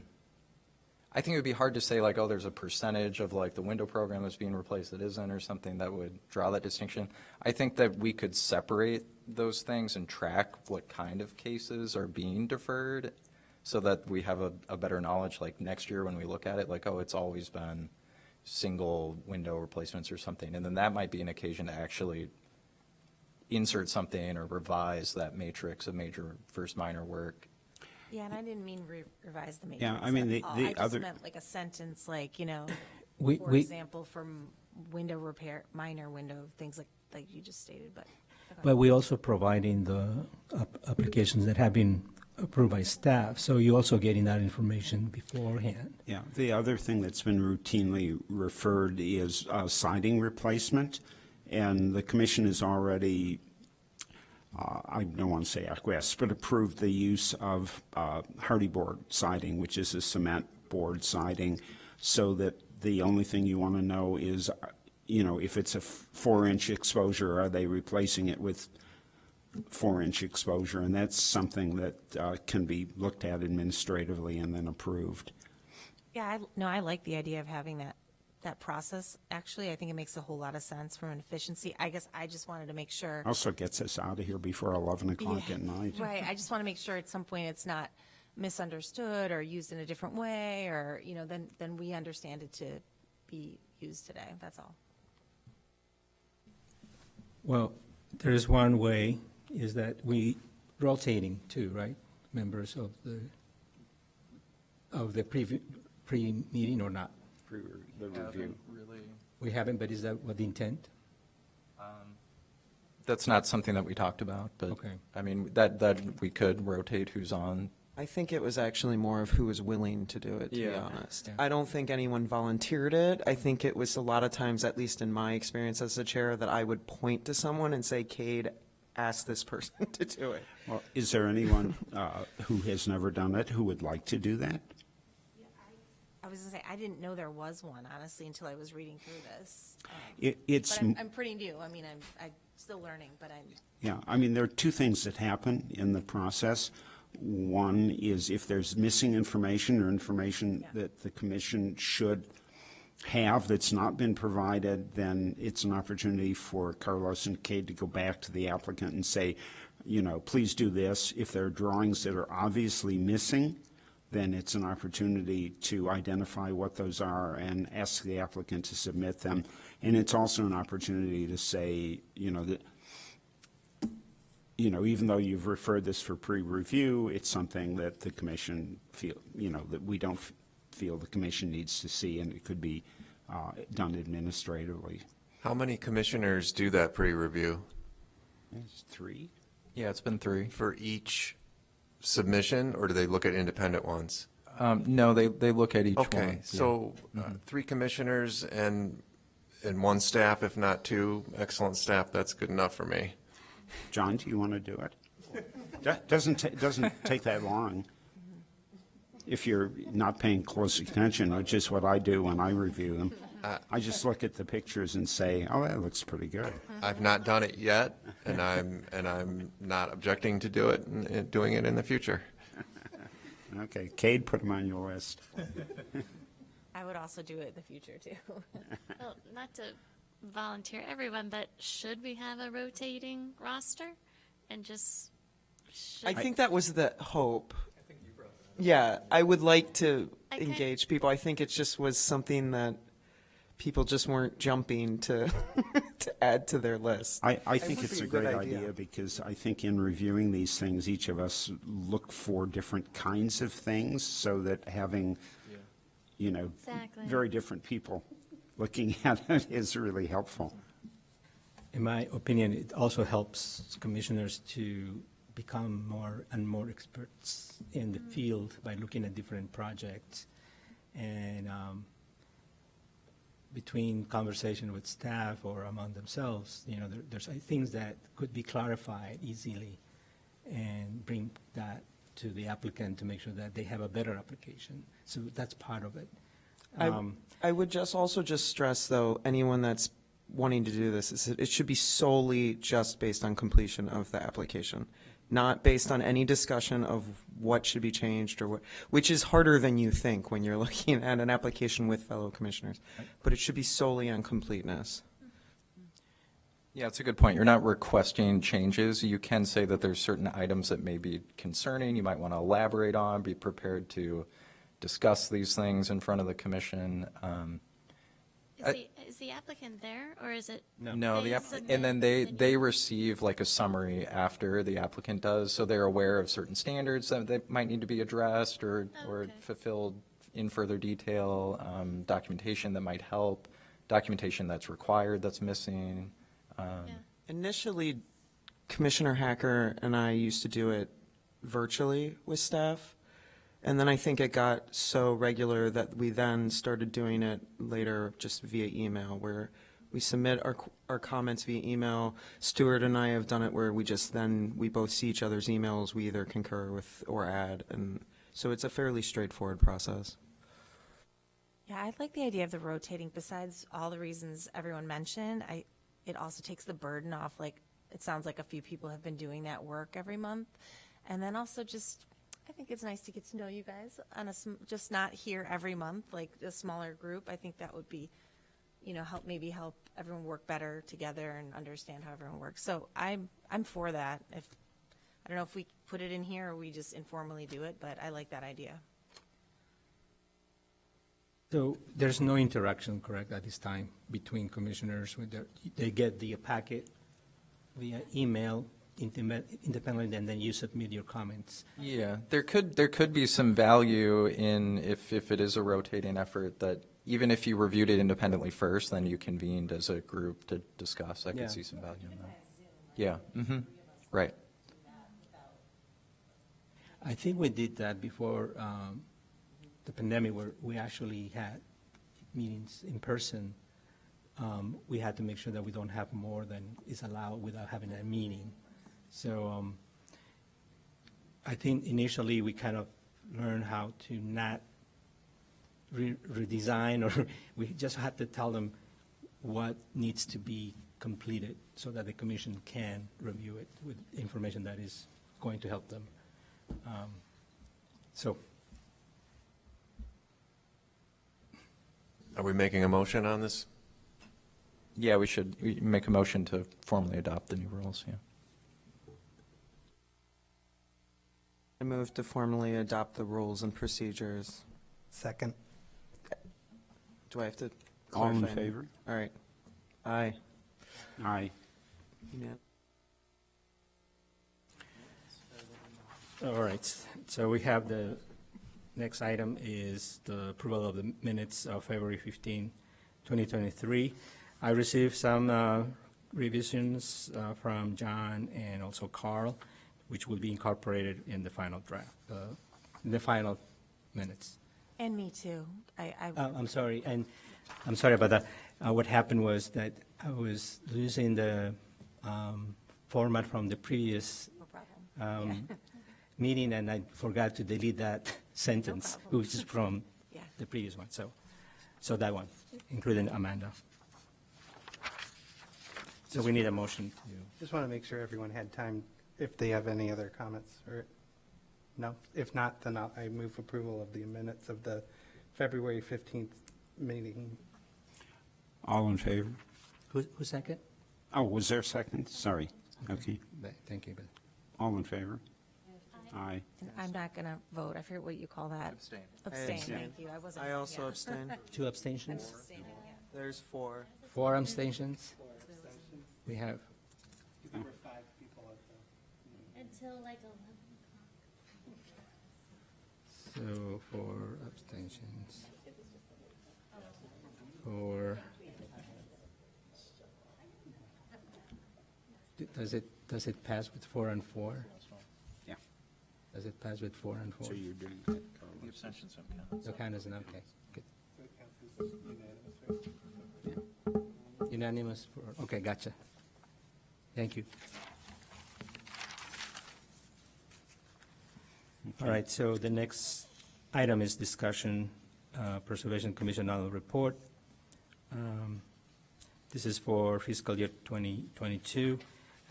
I think it would be hard to say, like, oh, there's a percentage of, like, the window program that's being replaced that isn't, or something that would draw that distinction. I think that we could separate those things and track what kind of cases are being deferred so that we have a better knowledge, like, next year when we look at it, like, oh, it's always been single window replacements or something. And then that might be an occasion to actually insert something or revise that matrix of major versus minor work. Yeah, and I didn't mean revise the matrix. Yeah, I mean, I just meant like a sentence, like, We- for we- example, from window repair, minor window, things like you just stated, but. But we also providing the applications that have been approved by staff, so you're also getting that information beforehand. Yeah, the other thing that's been routinely referred is siding replacement, and the commission has already, I don't want to say acquiesced, but approved the use of hardy board siding, which is a cement board siding, so that the only thing you want to know is, if it's a 4-inch exposure, are they replacing it with 4-inch exposure, and that's something that can be looked at administratively and then approved. Yeah, I like the idea of having that process. Actually, I think it makes a whole lot of sense from an efficiency. I guess I just wanted to make sure. Also gets us out of here before 11 o'clock Yeah, at night. Right, I just want to make sure at some point it's not misunderstood or used in a different way, or, then we understand it to be used today, that's all. Well, there is one way, is that we rotating too, right? Members of the pre-meeting or not? The review. We haven't, but is that what the intent? That's not something that we talked about, but, Okay. I mean, that we could rotate who's on. I think it was actually more of who was willing to do it, to be Yeah. honest. Yeah. I don't think anyone volunteered it. I think it was a lot of times, at least in my experience as the chair, that I would point to someone and say, Cade, ask this person to do it. Well, is there anyone who has never done it who would like to do that? I was gonna say, I didn't know there was one, honestly, until I was reading through this. It's, But I'm pretty new, I mean, I'm still learning, but yeah, I mean, there are two things that happen in the process. One is if there's missing information or information that the commission should have that's not been provided, then it's an opportunity for Carlos and Cade to go back to the applicant and say, please do this. If there are drawings that are obviously missing, then it's an opportunity to identify what those are and ask the applicant to submit them. And it's also an opportunity to say, that, even though you've referred this for pre-review, it's something that the commission feel, that we don't feel the commission needs to see, and it could be done administratively. How many commissioners do that pre-review? It's 3. Yeah, it's been 3. For each submission, or do they look at independent ones? No, they look at each one. Okay, so 3 commissioners and 1 staff, if not 2 excellent staff, that's good enough for me. John, do you want to do it? That doesn't take that long. If you're not paying close attention, which is what I do when I review them. I just look at the pictures and say, oh, that looks pretty good. I've not done it yet, and I'm not objecting to do it and doing it in the future. Okay, Cade, put them on your list. I would also do it in the future, too. Well, not to volunteer everyone, but should we have a rotating roster? And just, I think that was the hope. Yeah, I would like to Okay. engage people. I think it just was something that people just weren't jumping to to add to their list. I think would it's be a a good great idea. idea because I think in reviewing these things, each of us look for different kinds of things so that having, Exactly. very different people looking at it is really helpful. In my opinion, it also helps commissioners to become more and more experts in the field by looking at different projects. And between conversation with staff or among themselves, there's things that could be clarified easily and bring that to the applicant to make sure that they have a better application. So that's part of it. I would also stress, though, anyone that's wanting to do this, is that it should be solely just based on completion of the application, not based on any discussion of what should be changed or what, which is harder than you think when you're looking at an application with fellow commissioners. But it should be solely on completeness. Yeah, it's a good point. You're not requesting changes. You can say that there's certain items that may be concerning, you might want to elaborate on, be prepared to discuss these things in front of the commission. Is the applicant there, or is it? No, they and submit then the they receive like a summary after the applicant does, so they're aware of certain standards that might need to be addressed or Okay. fulfilled in further detail, documentation that might help, documentation that's required that's missing. Yeah. Initially, Commissioner Hacker and I used to do it virtually with staff. And then I think it got so regular that we then started doing it later just via email, where we submit our comments via email. Stuart and I have done it where we both see each other's emails, we either concur with or add. And so it's a fairly straightforward process. Yeah, I like the idea of the rotating. Besides all the reasons everyone mentioned, it also takes the burden off, like, it sounds like a few people have been doing that work every month. And then also just, I think it's nice to get to know you guys on just not here every month, like a smaller group. I think that would be, help everyone work better together and understand how everyone works. So I'm for that. I don't know if we put it in here or we just informally do it, but I like that idea. So there's no interaction, correct, at this time between commissioners? They get the packet via email independently, and then you submit your comments. Yeah, there could be some value in if it is a rotating effort that even if you reviewed it independently first, then you convened as a group to discuss. I Yeah. could see some value in that. Yeah, right. I think we did that before the pandemic, where we actually had meetings in person. We had to make sure that we don't have more than is allowed without having a meeting. So I think initially we kind of learned how to not redesign, or we just had to tell them what needs to be completed so that the commission can review it with information that is going to help them. So Are we making a motion on this? Yeah, we should make a motion to formally adopt the new rules, yeah. I move to formally adopt the rules and procedures. Second. Do I have to All in clarify? favor? All right. Aye. Aye. all right, so we have the next item is the approval of the minutes of February 15, 2023. I received some revisions from John and also Carl, which will be incorporated in the final draft, in the final minutes. And me too. I'm sorry, and I'm sorry about that. What happened was that I was using the format from the previous No problem. meeting, and I forgot to delete that sentence, problem. which is from Yeah. the previous one. So that one, including Amanda. So we need a motion to. Just want to make sure everyone had time, if they have any other comments, or, no? If not, then I move approval of the minutes of the February 15th meeting. All in favor? Who second? Oh, was there a second? Sorry. Okay. Thank you. All in favor? Aye. And I'm not going to vote. I forget what you call that. Abstain. Abstain, abstain. thank you. I wasn't. I also yeah. abstain. 2 abstentions? Abstaining, yeah. There's 4. 4 abstentions? We have, There were 5 people at the. Until like 11 o'clock. so 4 abstentions. 4. Does it pass with 4 and 4? Yeah. Does it pass with 4 and 4? So you're doing that, The Carlos. abstentions don't count. No count isn't, okay, good. So it counts as unanimous, right? Unanimous for, okay, gotcha. Thank you. All right, so the next item is discussion, Preservation Commission annual report. This is for fiscal year 2022,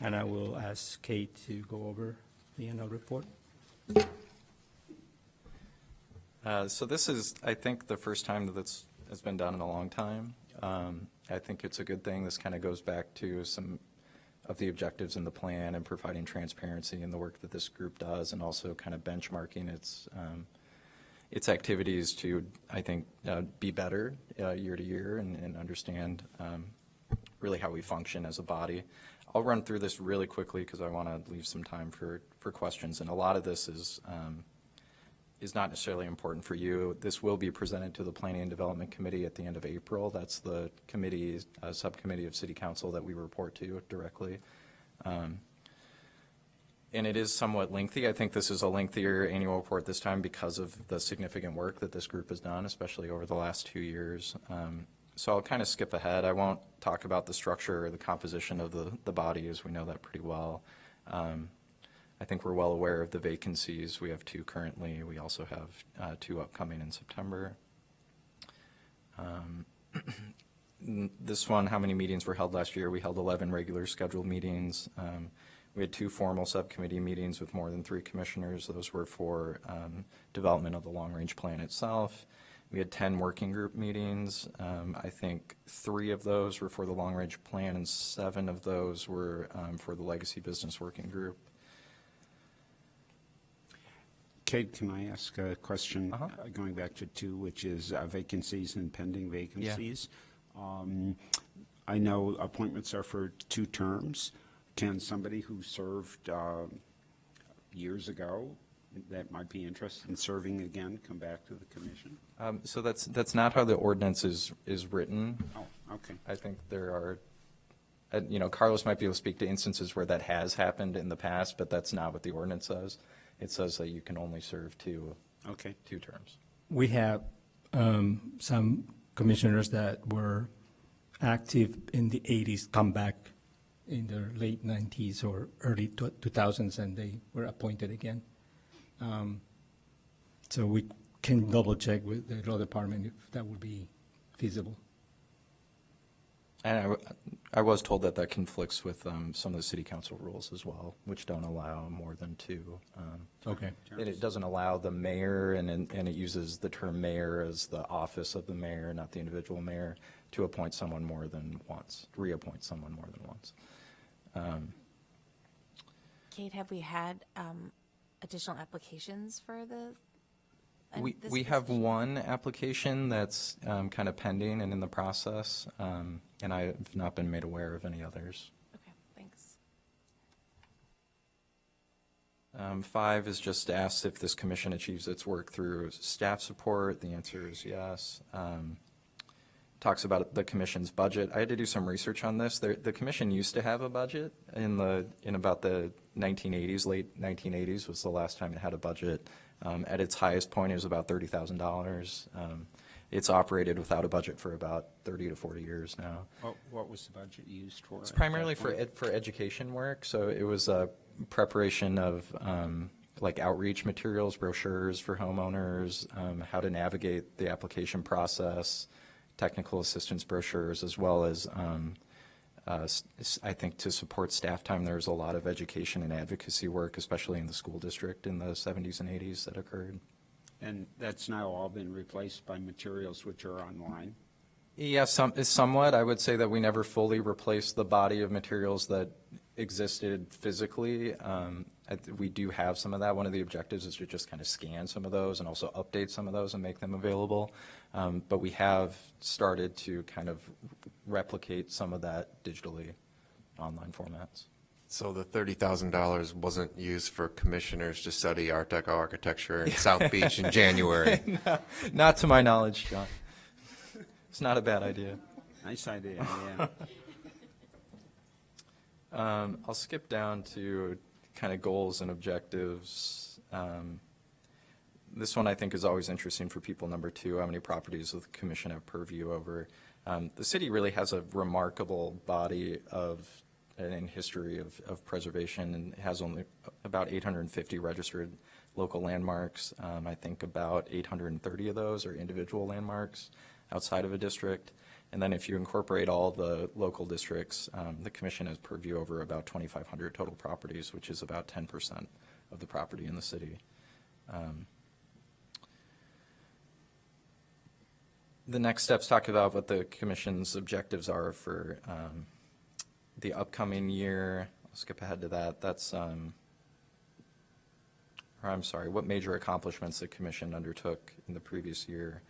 and I will ask Kate to go over the annual report. So this is, I think, the first time that this has been done in a long time. I think it's a good thing. This kind of goes back to some of the objectives in the plan and providing transparency in the work that this group does, and also kind of benchmarking its activities to, I think, be better year to year and understand really how we function as a body. I'll run through this really quickly because I want to leave some time for questions, and a lot of this is not necessarily important for you. This will be presented to the Planning and Development Committee at the end of April. That's the committee, subcommittee of City Council that we report to directly. And it is somewhat lengthy. I think this is a lengthier annual report this time because of the significant work that this group has done, especially over the last 2 years. So I'll kind of skip ahead. I won't talk about the structure or the composition of the body, as we know that pretty well. I think we're well aware of the vacancies. We have 2 currently. We also have 2 upcoming in September. This one, how many meetings were held last year? We held 11 regular scheduled meetings. We had 2 formal subcommittee meetings with more than 3 commissioners. Those were for development of the long-range plan itself. We had 10 working group meetings. I think 3 of those were for the long-range plan, and 7 of those were for the legacy business working group. Kate, can I ask a question going back to 2, which is vacancies and pending vacancies? I know appointments are for 2 terms. Can somebody who served years ago that might be interested in serving again come back to the commission? So that's not how the ordinance is written. Oh, okay. I think there are, Carlos might be able to speak to instances where that has happened in the past, but that's not what the ordinance says. It says that you can only serve 2 terms. We have some commissioners that were active in the 80s come back in the late 90s or early 2000s, and they were appointed again. So we can double check with the law department if that would be feasible. And I was told that that conflicts with some of the city council rules as well, which don't allow more than 2. Okay. And it doesn't allow the mayor, and it uses the term mayor as the office of the mayor, not the individual mayor, to appoint someone more than once, reappoint someone more than once. Kate, have we had additional applications for the? We have one application that's kind of pending and in the process, and I have not been made aware of any others. Okay, thanks. 5 is just asked if this commission achieves its work through staff support. The answer is yes. Talks about the commission's budget. I had to do some research on this. The commission used to have a budget in about the 1980s, late 1980s was the last time it had a budget. At its highest point, it was about $30,000. It's operated without a budget for about 30 to 40 years now. What was the budget used for? It's primarily for education work. So it was a preparation of like outreach materials, brochures for homeowners, how to navigate the application process, technical assistance brochures, as well as I think to support staff time, there's a lot of education and advocacy work, especially in the school district in the 70s and 80s that occurred. And that's now all been replaced by materials which are online? Yeah, somewhat. I would say that we never fully replaced the body of materials that existed physically. We do have some of that. One of the objectives is to just kind of scan some of those and also update some of those and make them available. But we have started to kind of replicate some of that digitally, online formats. So the $30,000 wasn't used for commissioners to study Art Deco architecture in South Beach in January? No, not to my knowledge, John. It's not a bad idea. Nice idea, yeah. I'll skip down to kind of goals and objectives. This one I think is always interesting for people. Number 2, how many properties does the commission have purview over? The city really has a remarkable body of and history of preservation, and has only about 850 registered local landmarks. I think about 830 of those are individual landmarks outside of a district. And then if you incorporate all the local districts, the commission has purview over about 2,500 total properties, which is about 10% of the property in the city. The next steps talk about what the commission's objectives are for the upcoming year. I'll skip ahead to that. That's, what major accomplishments the commission undertook in the previous year.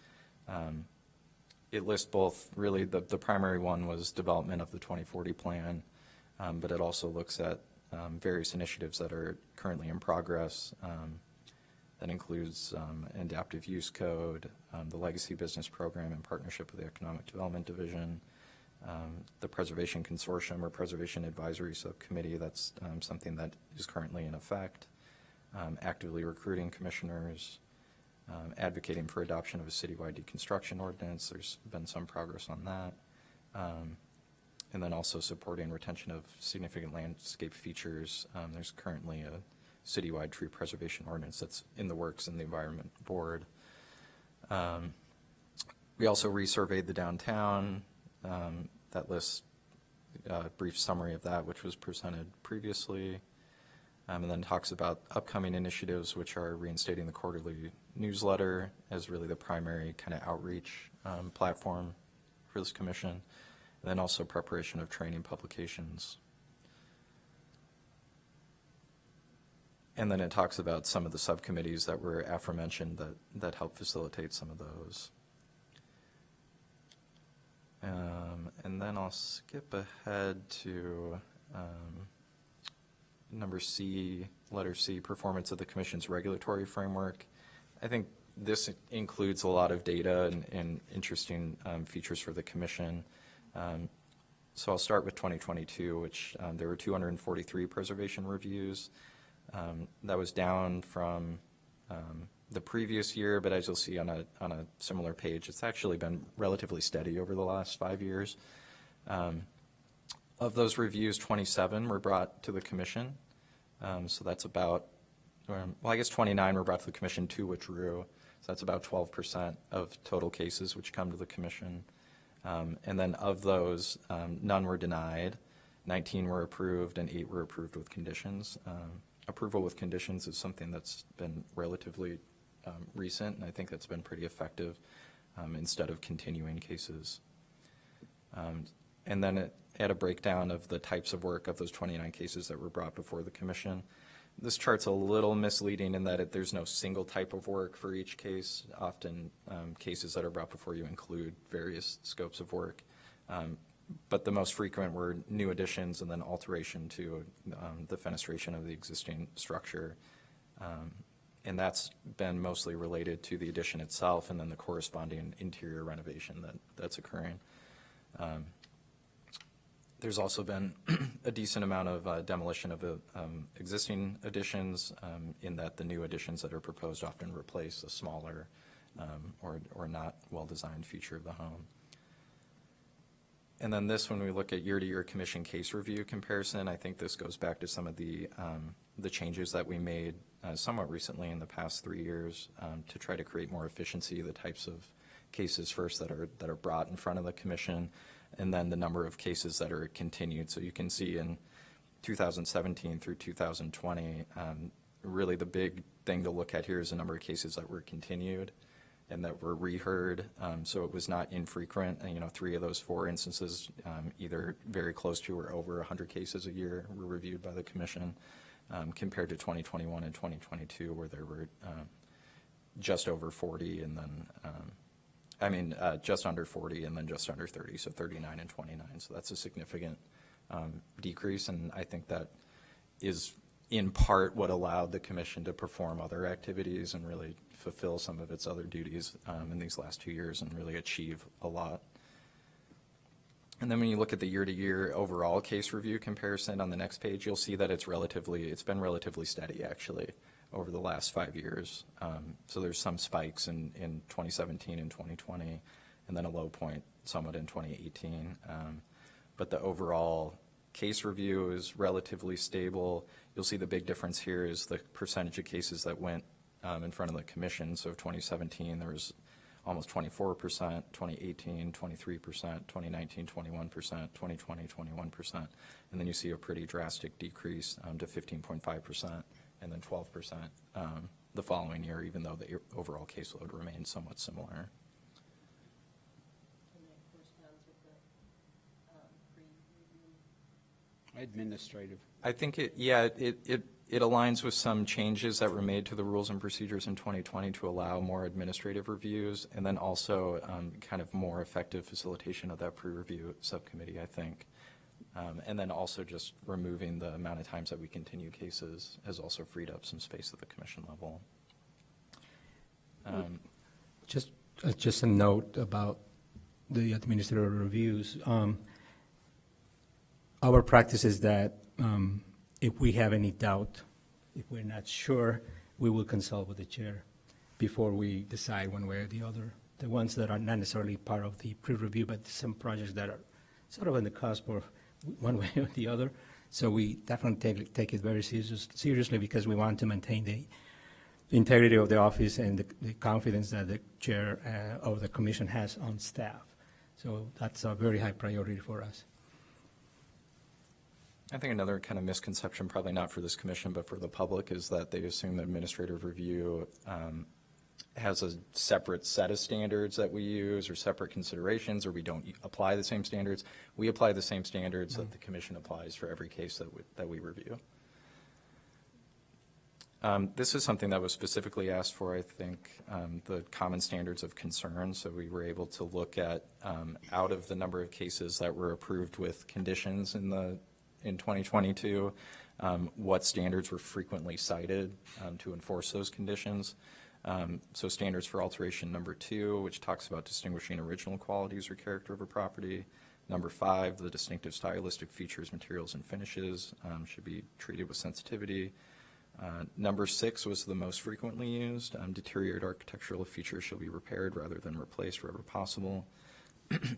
It lists both, really the primary one was development of the 2040 plan, but it also looks at various initiatives that are currently in progress. That includes an adaptive use code, the legacy business program in partnership with the Economic Development Division, the Preservation Consortium or Preservation Advisory Subcommittee. That's something that is currently in effect. Actively recruiting commissioners, advocating for adoption of a citywide deconstruction ordinance. There's been some progress on that. And then also supporting retention of significant landscape features. There's currently a citywide tree preservation ordinance that's in the works in the Environment Board. We also resurveyed the downtown. that lists a brief summary of that, which was presented previously, and then talks about upcoming initiatives, which are reinstating the quarterly newsletter as really the primary kind of outreach platform for this commission, and then also preparation of training publications. And then it talks about some of the subcommittees that were aforementioned that help facilitate some of those. And then I'll skip ahead to number C, letter C, performance of the Commission's regulatory framework. I think this includes a lot of data and interesting features for the Commission. So I'll start with 2022, which there were 243 preservation reviews. That was down from the previous year, but as you'll see on a similar page, it's actually been relatively steady over the last 5 years. Of those reviews, 27 were brought to the Commission. So that's about, well, I guess 29 were brought to the Commission, 2 withdrew. So that's about 12% of total cases which come to the Commission. And then of those, none were denied, 19 were approved, and 8 were approved with conditions. Approval with conditions is something that's been relatively recent, and I think that's been pretty effective instead of continuing cases. And then it had a breakdown of the types of work of those 29 cases that were brought before the Commission. This chart's a little misleading in that there's no single type of work for each case. Often cases that are brought before you include various scopes of work. But the most frequent were new additions and then alteration to the fenestration of the existing structure. And that's been mostly related to the addition itself and then the corresponding interior renovation that's occurring. There's also been a decent amount of demolition of existing additions in that the new additions that are proposed often replace a smaller or not well-designed feature of the home. And then this, when we look at year-to-year Commission case review comparison, I think this goes back to some of the changes that we made somewhat recently in the past 3 years to try to create more efficiency, the types of cases first that are brought in front of the Commission, and then the number of cases that are continued. So you can see in 2017 through 2020, really the big thing to look at here is the number of cases that were continued and that were reheard. So it was not infrequent. And, 3 of those 4 instances, either very close to or over 100 cases a year were reviewed by the Commission, compared to 2021 and 2022, where there were just over 40 and then, just under 40 and then just under 30, so 39 and 29. So that's a significant decrease, and I think that is in part what allowed the Commission to perform other activities and really fulfill some of its other duties in these last 2 years and really achieve a lot. And then when you look at the year-to-year overall case review comparison on the next page, you'll see that it's been relatively steady actually over the last 5 years. So there's some spikes in 2017 and 2020, and then a low point somewhat in 2018. But the overall case review is relatively stable. You'll see the big difference here is the percentage of cases that went in front of the Commission. So 2017, there was almost 24%, 2018, 23%, 2019, 21%, 2020, 21%. And then you see a pretty drastic decrease to 15.5% and then 12% the following year, even though the overall caseload remained somewhat similar. And that corresponds with the pre-review. Administrative. I think it aligns with some changes that were made to the rules and procedures in 2020 to allow more administrative reviews, and then also kind of more effective facilitation of that pre-review subcommittee, I think. And then also just removing the amount of times that we continue cases has also freed up some space at the Commission level. Just a note about the administrative reviews. Our practice is that if we have any doubt, if we're not sure, we will consult with the chair before we decide one way or the other. The ones that are not necessarily part of the pre-review, but some projects that are sort of on the cusp of one way or the other. So we definitely take it very seriously because we want to maintain the integrity of the office and the confidence that the chair of the Commission has on staff. So that's a very high priority for us. I think another kind of misconception, probably not for this commission, but for the public, is that they assume administrative review has a separate set of standards that we use or separate considerations, or we don't apply the same standards. We apply the same standards that the commission applies for every case that we review. This is something that was specifically asked for, I think, the common standards of concern. So we were able to look at, out of the number of cases that were approved with conditions in 2022, what standards were frequently cited to enforce those conditions. So standards for alteration number 2, which talks about distinguishing original qualities or character of a property. Number 5, the distinctive stylistic features, materials, and finishes should be treated with sensitivity. Number 6 was the most frequently used. Deteriorated architectural features shall be repaired rather than replaced wherever possible.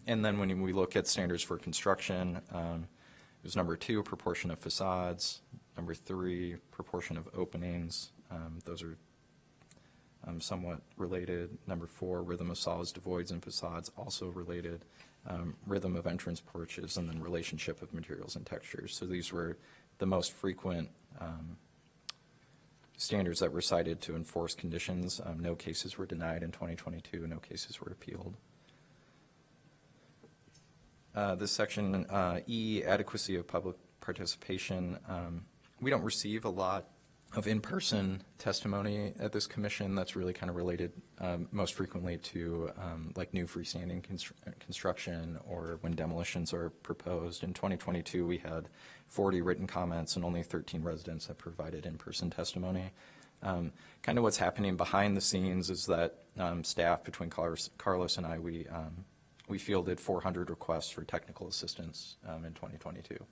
And then when we look at standards for construction, it was number 2, proportion of facades. Number 3, proportion of openings. Those are somewhat related. Number 4, rhythm of solids, devoids, and facades, also related. Rhythm of entrance porches, and then relationship of materials and textures. So these were the most frequent standards that were cited to enforce conditions. No cases were denied in 2022. No cases were appealed. This section, E, adequacy of public participation. We don't receive a lot of in-person testimony at this commission. That's really kind of related most frequently to like new freestanding construction or when demolitions are proposed. In 2022, we had 40 written comments and only 13 residents that provided in-person testimony. Kind of what's happening behind the scenes is that staff between Carlos and I, we fielded 400 requests for technical assistance in 2022.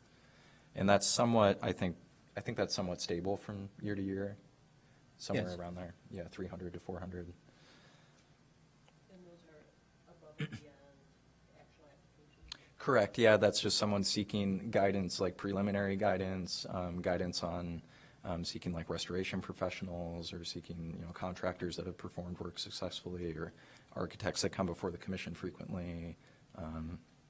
And that's somewhat, I think that's somewhat stable from year to year, somewhere Yes. around there. Yeah, 300 to 400. And those are above and beyond actual applications? Correct, yeah, that's just someone seeking guidance, like preliminary guidance, guidance on seeking like restoration professionals or seeking, contractors that have performed work successfully or architects that come before the commission frequently.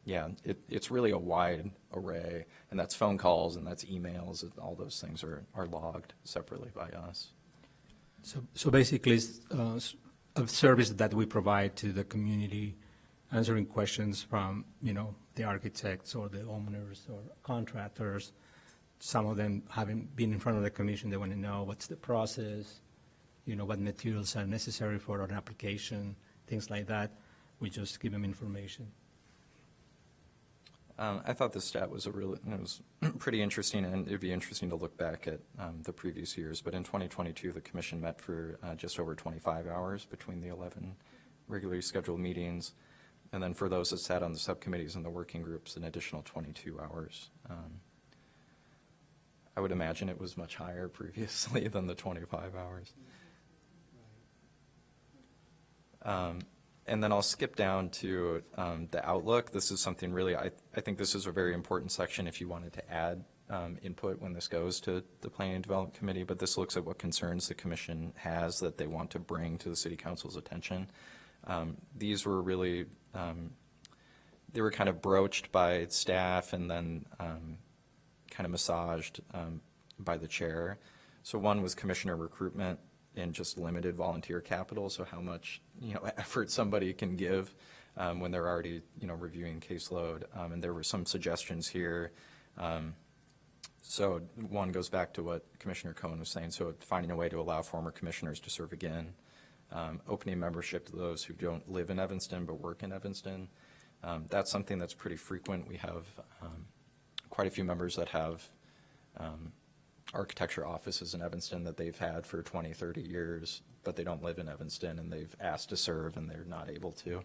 Yeah, it's really a wide array, and that's phone calls and that's emails, and all those things are logged separately by us. So basically, it's a service that we provide to the community, answering questions from, the architects or the owners or contractors. Some of them haven't been in front of the commission. They want to know what's the process, what materials are necessary for an application, things like that. We just give them information. I thought this stat was it was pretty interesting, and it'd be interesting to look back at the previous years. But in 2022, the commission met for just over 25 hours between the 11 regularly scheduled meetings. And then for those that sat on the subcommittees and the working groups, an additional 22 hours. I would imagine it was much higher previously than the 25 hours. And then I'll skip down to the outlook. This is something really, I think this is a very important section if you wanted to add input when this goes to the Planning and Development Committee, but this looks at what concerns the commission has that they want to bring to the City Council's attention. These were really, they were kind of broached by staff and then kind of massaged by the chair. So one was commissioner recruitment and just limited volunteer capital, so how much effort somebody can give when they're already reviewing caseload. And there were some suggestions here. So one goes back to what Commissioner Cohen was saying, so finding a way to allow former commissioners to serve again, opening membership to those who don't live in Evanston but work in Evanston. That's something that's pretty frequent. We have quite a few members that have architecture offices in Evanston that they've had for 20, 30 years, but they don't live in Evanston, and they've asked to serve and they're not able to.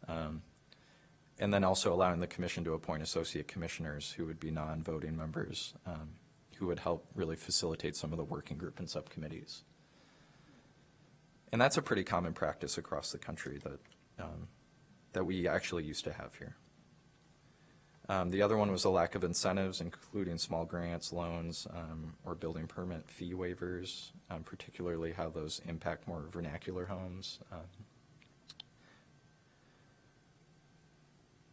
And then also allowing the commission to appoint associate commissioners who would be non-voting members, who would help really facilitate some of the working group and subcommittees. And that's a pretty common practice across the country that we actually used to have here. The other one was a lack of incentives, including small grants, loans, or building permit fee waivers, particularly how those impact more vernacular homes.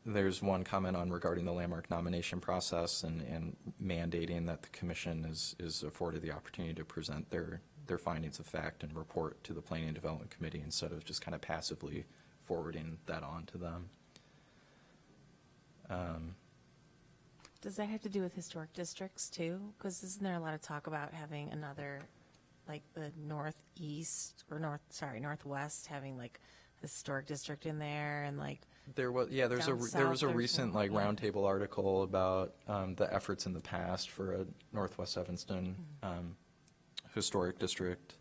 there's one comment on regarding the landmark nomination process and mandating that the commission is afforded the opportunity to present their findings of fact and report to the Planning and Development Committee instead of just kind of passively forwarding that on to them. Does that have to do with historic districts too? Because isn't there a lot of talk about having another, like the northwest having like a historic district in there and like. There was a recent like roundtable article about the efforts in the past for a Northwest Evanston historic district.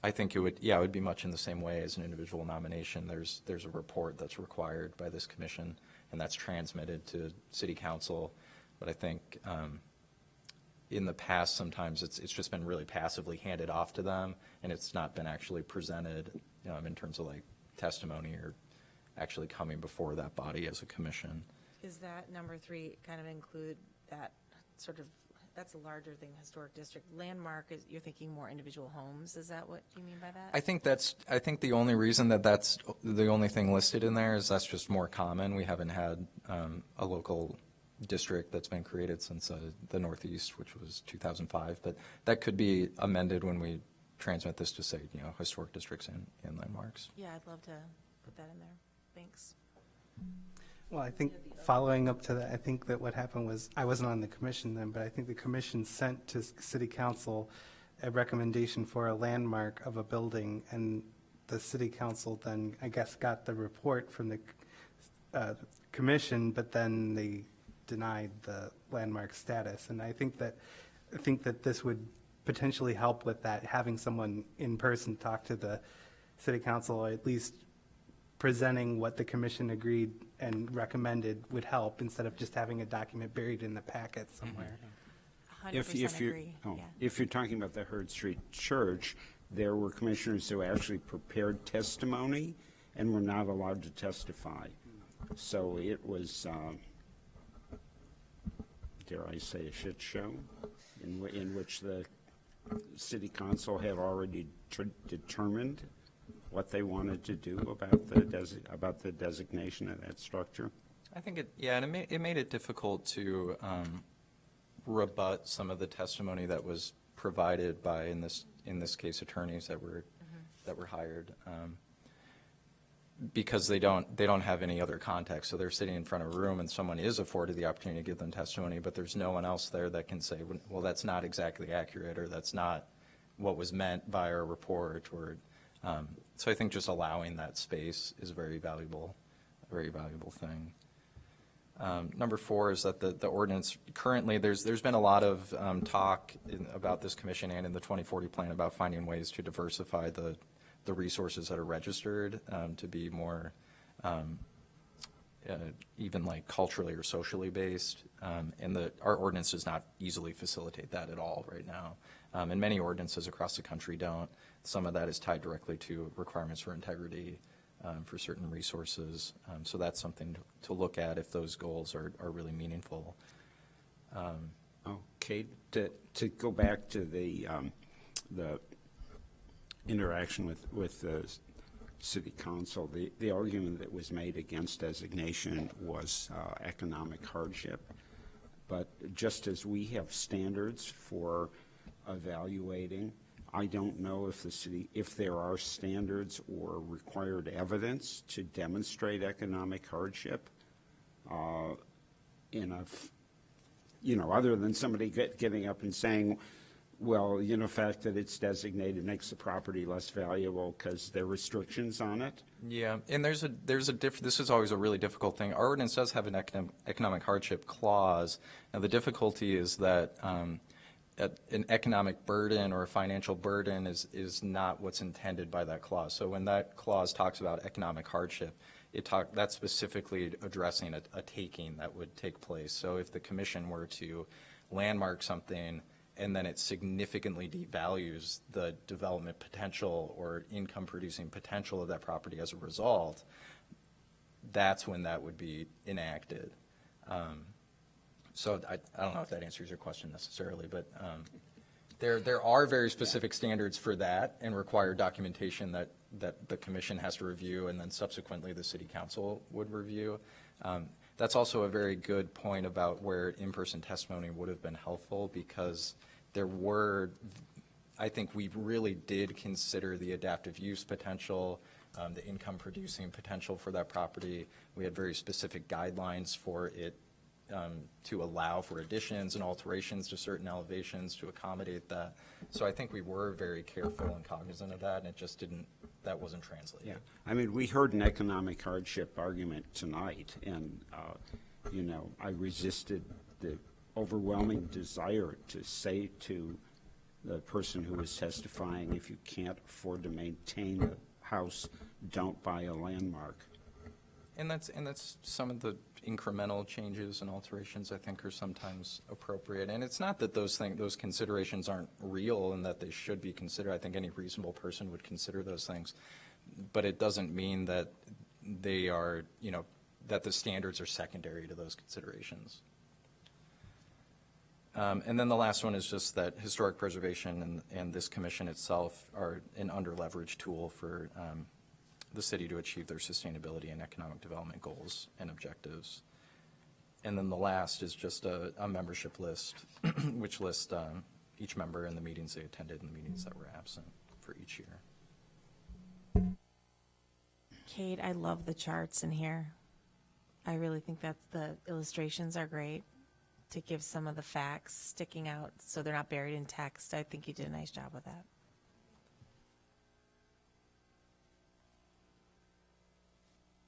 I think it would be much in the same way as an individual nomination. There's a report that's required by this commission, and that's transmitted to City Council. But I think in the past, sometimes it's just been really passively handed off to them, and it's not been actually presented in terms of like testimony or actually coming before that body as a commission. Is that number 3 kind of include that sort of, that's a larger thing, historic district. Landmark, you're thinking more individual homes. Is that what you mean by that? I think the only reason that's the only thing listed in there is that's just more common. We haven't had a local district that's been created since the Northeast, which was 2005, but that could be amended when we transmit this to say, historic districts and landmarks. Yeah, I'd love to put that in there. Thanks. Well, I think following up to that, I think that what happened was, I wasn't on the commission then, but I think the commission sent to City Council a recommendation for a landmark of a building, and the City Council then, I guess, got the report from the commission, but then they denied the landmark status. And I think that this would potentially help with that, having someone in person talk to the City Council, or at least presenting what the commission agreed and recommended would help, instead of just having a document buried in the packet somewhere. 100% agree. Yeah. If you're talking about the Hurd Street Church, there were commissioners who actually prepared testimony and were not allowed to testify. So it was, dare I say, a shit show, in which the City Council had already determined what they wanted to do about the designation of that structure. I think and it made it difficult to rebut some of the testimony that was provided by, in this case, attorneys that were hired, because they don't have any other context. So they're sitting in front of a room and someone is afforded the opportunity to give them testimony, but there's no one else there that can say, well, that's not exactly accurate, or that's not what was meant by our report. Or so I think just allowing that space is a very valuable thing. Number 4 is that the ordinance currently, there's been a lot of talk about this commission and in the 2040 plan about finding ways to diversify the resources that are registered to be more even like culturally or socially based, and our ordinance does not easily facilitate that at all right now, and many ordinances across the country don't. Some of that is tied directly to requirements for integrity for certain resources, so that's something to look at if those goals are really meaningful. Okay, to go back to the interaction with the City Council, the argument that was made against designation was economic hardship. But just as we have standards for evaluating, I don't know if there are standards or required evidence to demonstrate economic hardship other than somebody getting up and saying, well, the fact that it's designated makes the property less valuable because there are restrictions on it. Yeah, and this is always a really difficult thing. Our ordinance does have an economic hardship clause. Now, the difficulty is that an economic burden or a financial burden is not what's intended by that clause. So when that clause talks about economic hardship, that's specifically addressing a taking that would take place. So if the commission were to landmark something and then it significantly devalues the development potential or income producing potential of that property as a result, that's when that would be enacted. So I don't know if that answers your question necessarily, but there are very specific standards for that and required documentation that that the commission has to review, and then subsequently the city council would review. That's also a very good point about where in-person testimony would have been helpful, because there were, I think we really did consider the adaptive use potential, the income producing potential for that property. We had very specific guidelines for it to allow for additions and alterations to certain elevations to accommodate that. So I think we were very careful and cognizant of that, and it just didn't, that wasn't translated. Yeah, I mean, we heard an economic hardship argument tonight, and, you know, I resisted the overwhelming desire to say to the person who was testifying, if you can't afford to maintain the house, don't buy a landmark. And that's some of the incremental changes and alterations I think are sometimes appropriate. And it's not that those considerations aren't real and that they should be considered. I think any reasonable person would consider those things. But it doesn't mean that they are, you know, that the standards are secondary to those considerations. And then the last one is just that historic preservation and this commission itself are an under-leveraged tool for the city to achieve their sustainability and economic development goals and objectives. And then the last is just a membership list, which lists each member and the meetings they attended and the meetings that were absent for each year. Kate, I love the charts in here. I really think that the illustrations are great to give some of the facts sticking out so they're not buried in text. I think you did a nice job with that.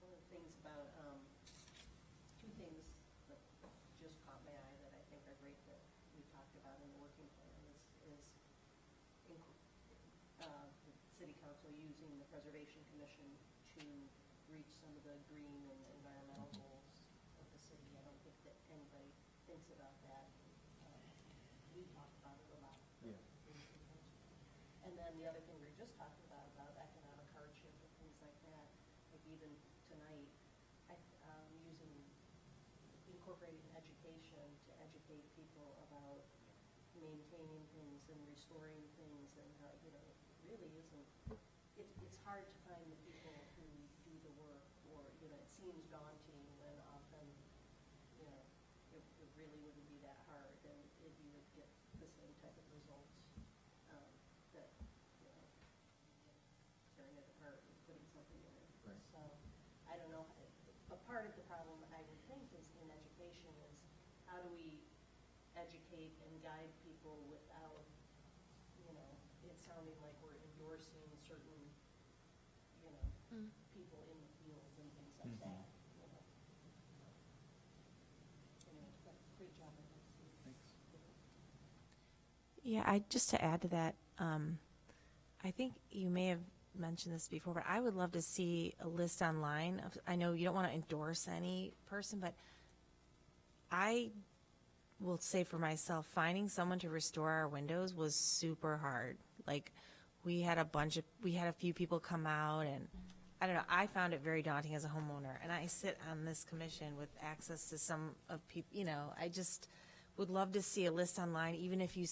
One of the things about, two things that just caught my eye that I think are great that we talked about in the working plan is the city council using the Preservation Commission to reach some of the green and environmental goals of the city. I don't think that anybody thinks about that. We talked about it a lot. Yeah. And then the other thing we were just talking about economic hardship and things like that, like even tonight, incorporating education to educate people about maintaining things and restoring things, and how, you know, it really isn't, it's hard to find the people who do the work, or, you know, it seems daunting when often, you know, it really wouldn't be that hard, and you would get the same type of results that, you know, tearing it apart and putting something in it. Right. So, I don't know, a part of the problem, I would think, is in education is how do we educate and guide people without, you know, it sounding like we're endorsing certain, you know, people in the field and things like that, you know. Anyway, but great job on this. Thanks. Yeah, just to add to that, I think you may have mentioned this before, but I would love to see a list online of, I know you don't want to endorse any person, but I will say for myself, finding someone to restore our windows was super hard. Like, we had a few people come out, and I don't know, I found it very daunting as a homeowner, and I sit on this commission with access to some of people, you know, I just would love to see a list online, even if you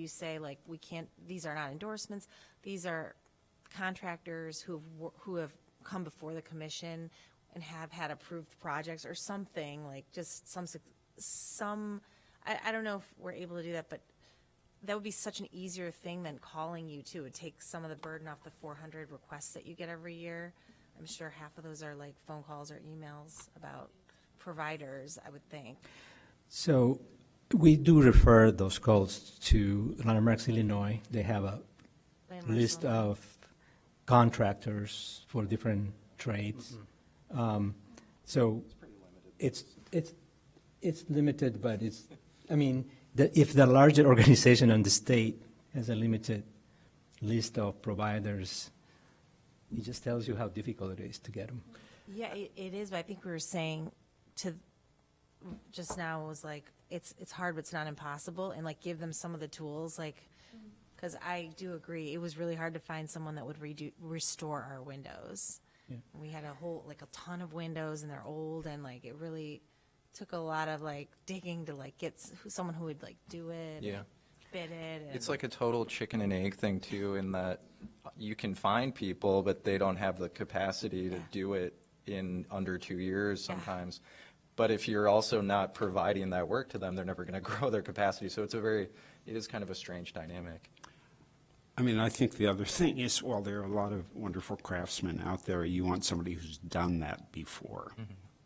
say, like, we can't, these are not endorsements, these are contractors who have come before the commission and have had approved projects or something, like just some I don't know if we're able to do that, but that would be such an easier thing than calling you too. It would take some of the burden off the 400 requests that you get every year. I'm sure half of those are like phone calls or emails about providers, I would think. So we do refer those calls to Landmarks Illinois. They have a Landmarks list Illinois. of contractors for different trades. So it's limited, but I mean, if the larger organization in the state has a limited list of providers, it just tells you how difficult it is to get them. Yeah, it is, but I think we were saying just now was like, it's hard, but it's not impossible, and like give them some of the tools, like, because I do agree, it was really hard to find someone that would restore our windows. Yeah. We had a ton of windows, and they're old, and like it really took a lot of like digging to like get someone who would like do it. Yeah. bid it. And It's like a total chicken and egg thing too, in that you can find people, but they don't have the capacity to do it in under 2 years sometimes. But if you're also not providing that work to them, they're never going to grow their capacity. So it is kind of a strange dynamic. I mean, I think the other thing is, well, there are a lot of wonderful craftsmen out there. You want somebody who's done that before.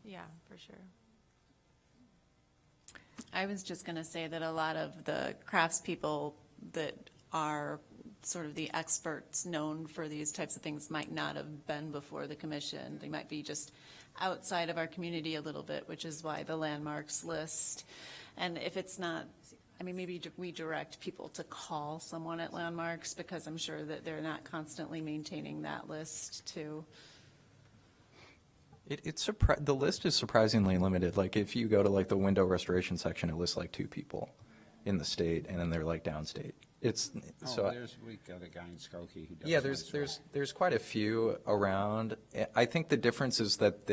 yeah, for sure. I was just going to say that a lot of the craftspeople that are sort of the experts known for these types of things might not have been before the commission. They might be just outside of our community a little bit, which is why the landmarks list. And if it's not, I mean, maybe we direct people to call someone at landmarks, because I'm sure that they're not constantly maintaining that list too. The list is surprisingly limited. Like if you go to like the window restoration section, it lists like 2 people in the state, and then they're like downstate. We've got a guy in Skokie who does. Yeah, nice work. there's quite a few around. I think the difference is that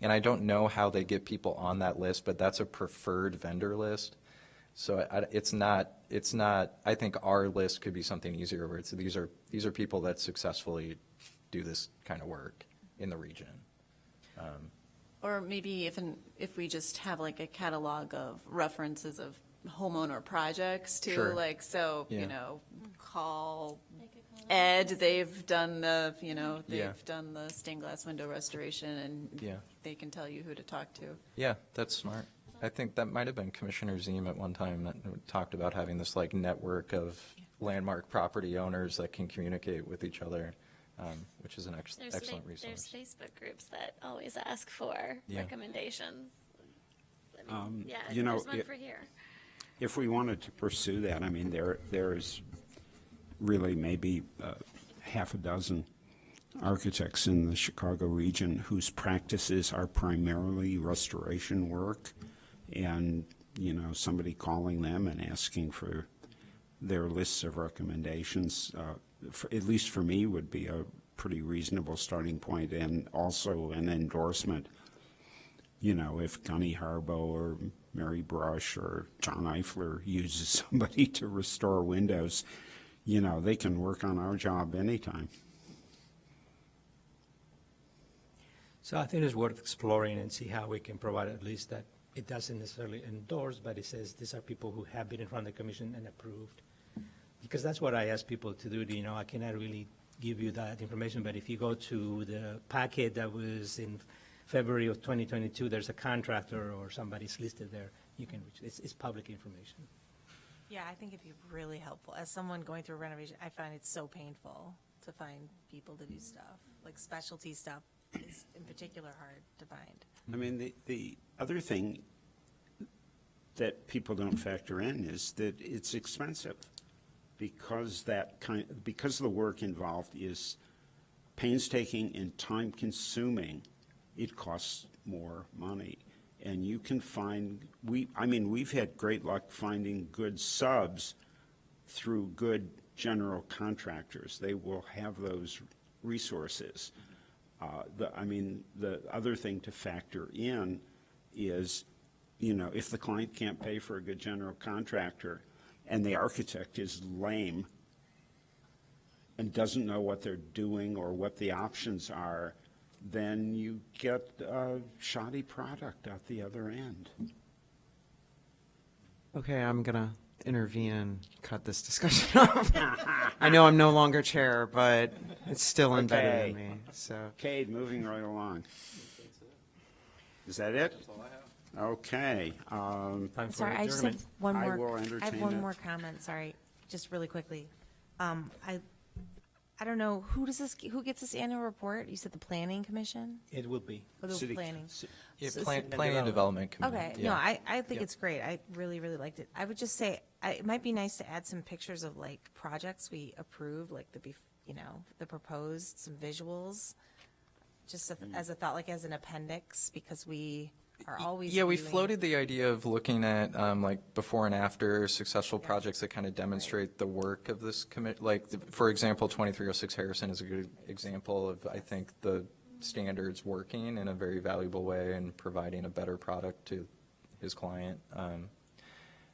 and I don't know how they get people on that list, but that's a preferred vendor list. So it's not, I think our list could be something easier where these are people that successfully do this kind of work in the region. Or maybe if we just have like a catalog of references of homeowner projects too, Sure. like, so, Yeah. you know, call Ed, they've done the, you know, Yeah. they've done the stained glass window restoration, and Yeah. they can tell you who to talk to. Yeah, that's smart. I think that might have been Commissioner Ziem at one time that talked about having this like network of landmark property owners that can communicate with each other, which is an excellent resource. There's Facebook groups that always ask for Yeah. recommendations. I mean, yeah, you know, there's one for here. If we wanted to pursue that, I mean, there's really maybe half a dozen architects in the Chicago region whose practices are primarily restoration work, and, you know, somebody calling them and asking for their lists of recommendations, at least for me, would be a pretty reasonable starting point, and also an endorsement. You know, if Gunny Harbo or Mary Brush or John Eifler uses somebody to restore windows, you know, they can work on our job anytime. So I think it's worth exploring and see how we can provide at least that it doesn't necessarily endorse, but it says these are people who have been in front of the commission and approved. Because that's what I ask people to do. You know, I cannot really give you that information, but if you go to the packet that was in February of 2022, there's a contractor or somebody's listed there. You can reach, it's public information. Yeah, I think it'd be really helpful. As someone going through a renovation, I find it so painful to find people to do stuff. Like specialty stuff is in particular hard to find. I mean, the other thing that people don't factor in is that it's expensive, because because the work involved is painstaking and time-consuming. It costs more money, and you can find we've had great luck finding good subs through good general contractors. They will have those resources. The other thing to factor in is, you know, if the client can't pay for a good general contractor and the architect is lame and doesn't know what they're doing or what the options are, then you get a shoddy product out the other end. Okay, I'm gonna intervene and cut this discussion off. I know I'm no longer chair, but it's still embedded in me, so. Cade, moving right along. Is that it? Okay. Sorry, I just have one I more. will I have entertain one it. more comment. Sorry, just really quickly. I don't know who gets this annual report. You said the Planning Commission. It will be. Or the City- planning. Yeah, So- Planning and Development Committee. Okay, yeah. no, I think Yep. it's great. I really, really liked it. I would just say, it might be nice to add some pictures of like projects we approved, like the proposed, some visuals, just as a thought, like as an appendix, because we are always. Yeah, we viewing- floated the idea of looking at like before and after successful projects that kind of demonstrate the work of this commit. Like, for example, 2306 Harrison is a good example of, I think, the standards working in a very valuable way and providing a better product to his client.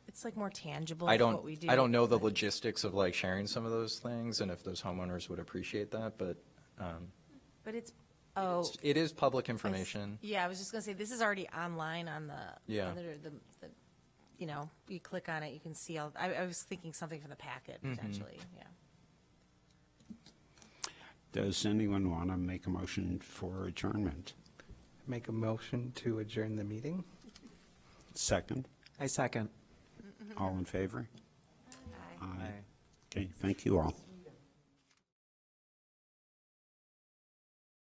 it's like more tangible I of what we do. don't, I don't know the logistics of like sharing some of those things and if those homeowners would appreciate that, but But it's, oh. it is public information. Yeah, I was just gonna say, this is already online on the, Yeah. under the, you know, you click on it, you can see all, I was thinking something from the packet potentially, yeah. Does anyone want to make a motion for adjournment? Make a motion to adjourn the meeting? Second? I second. All in favor? Aye. Okay, thank you all.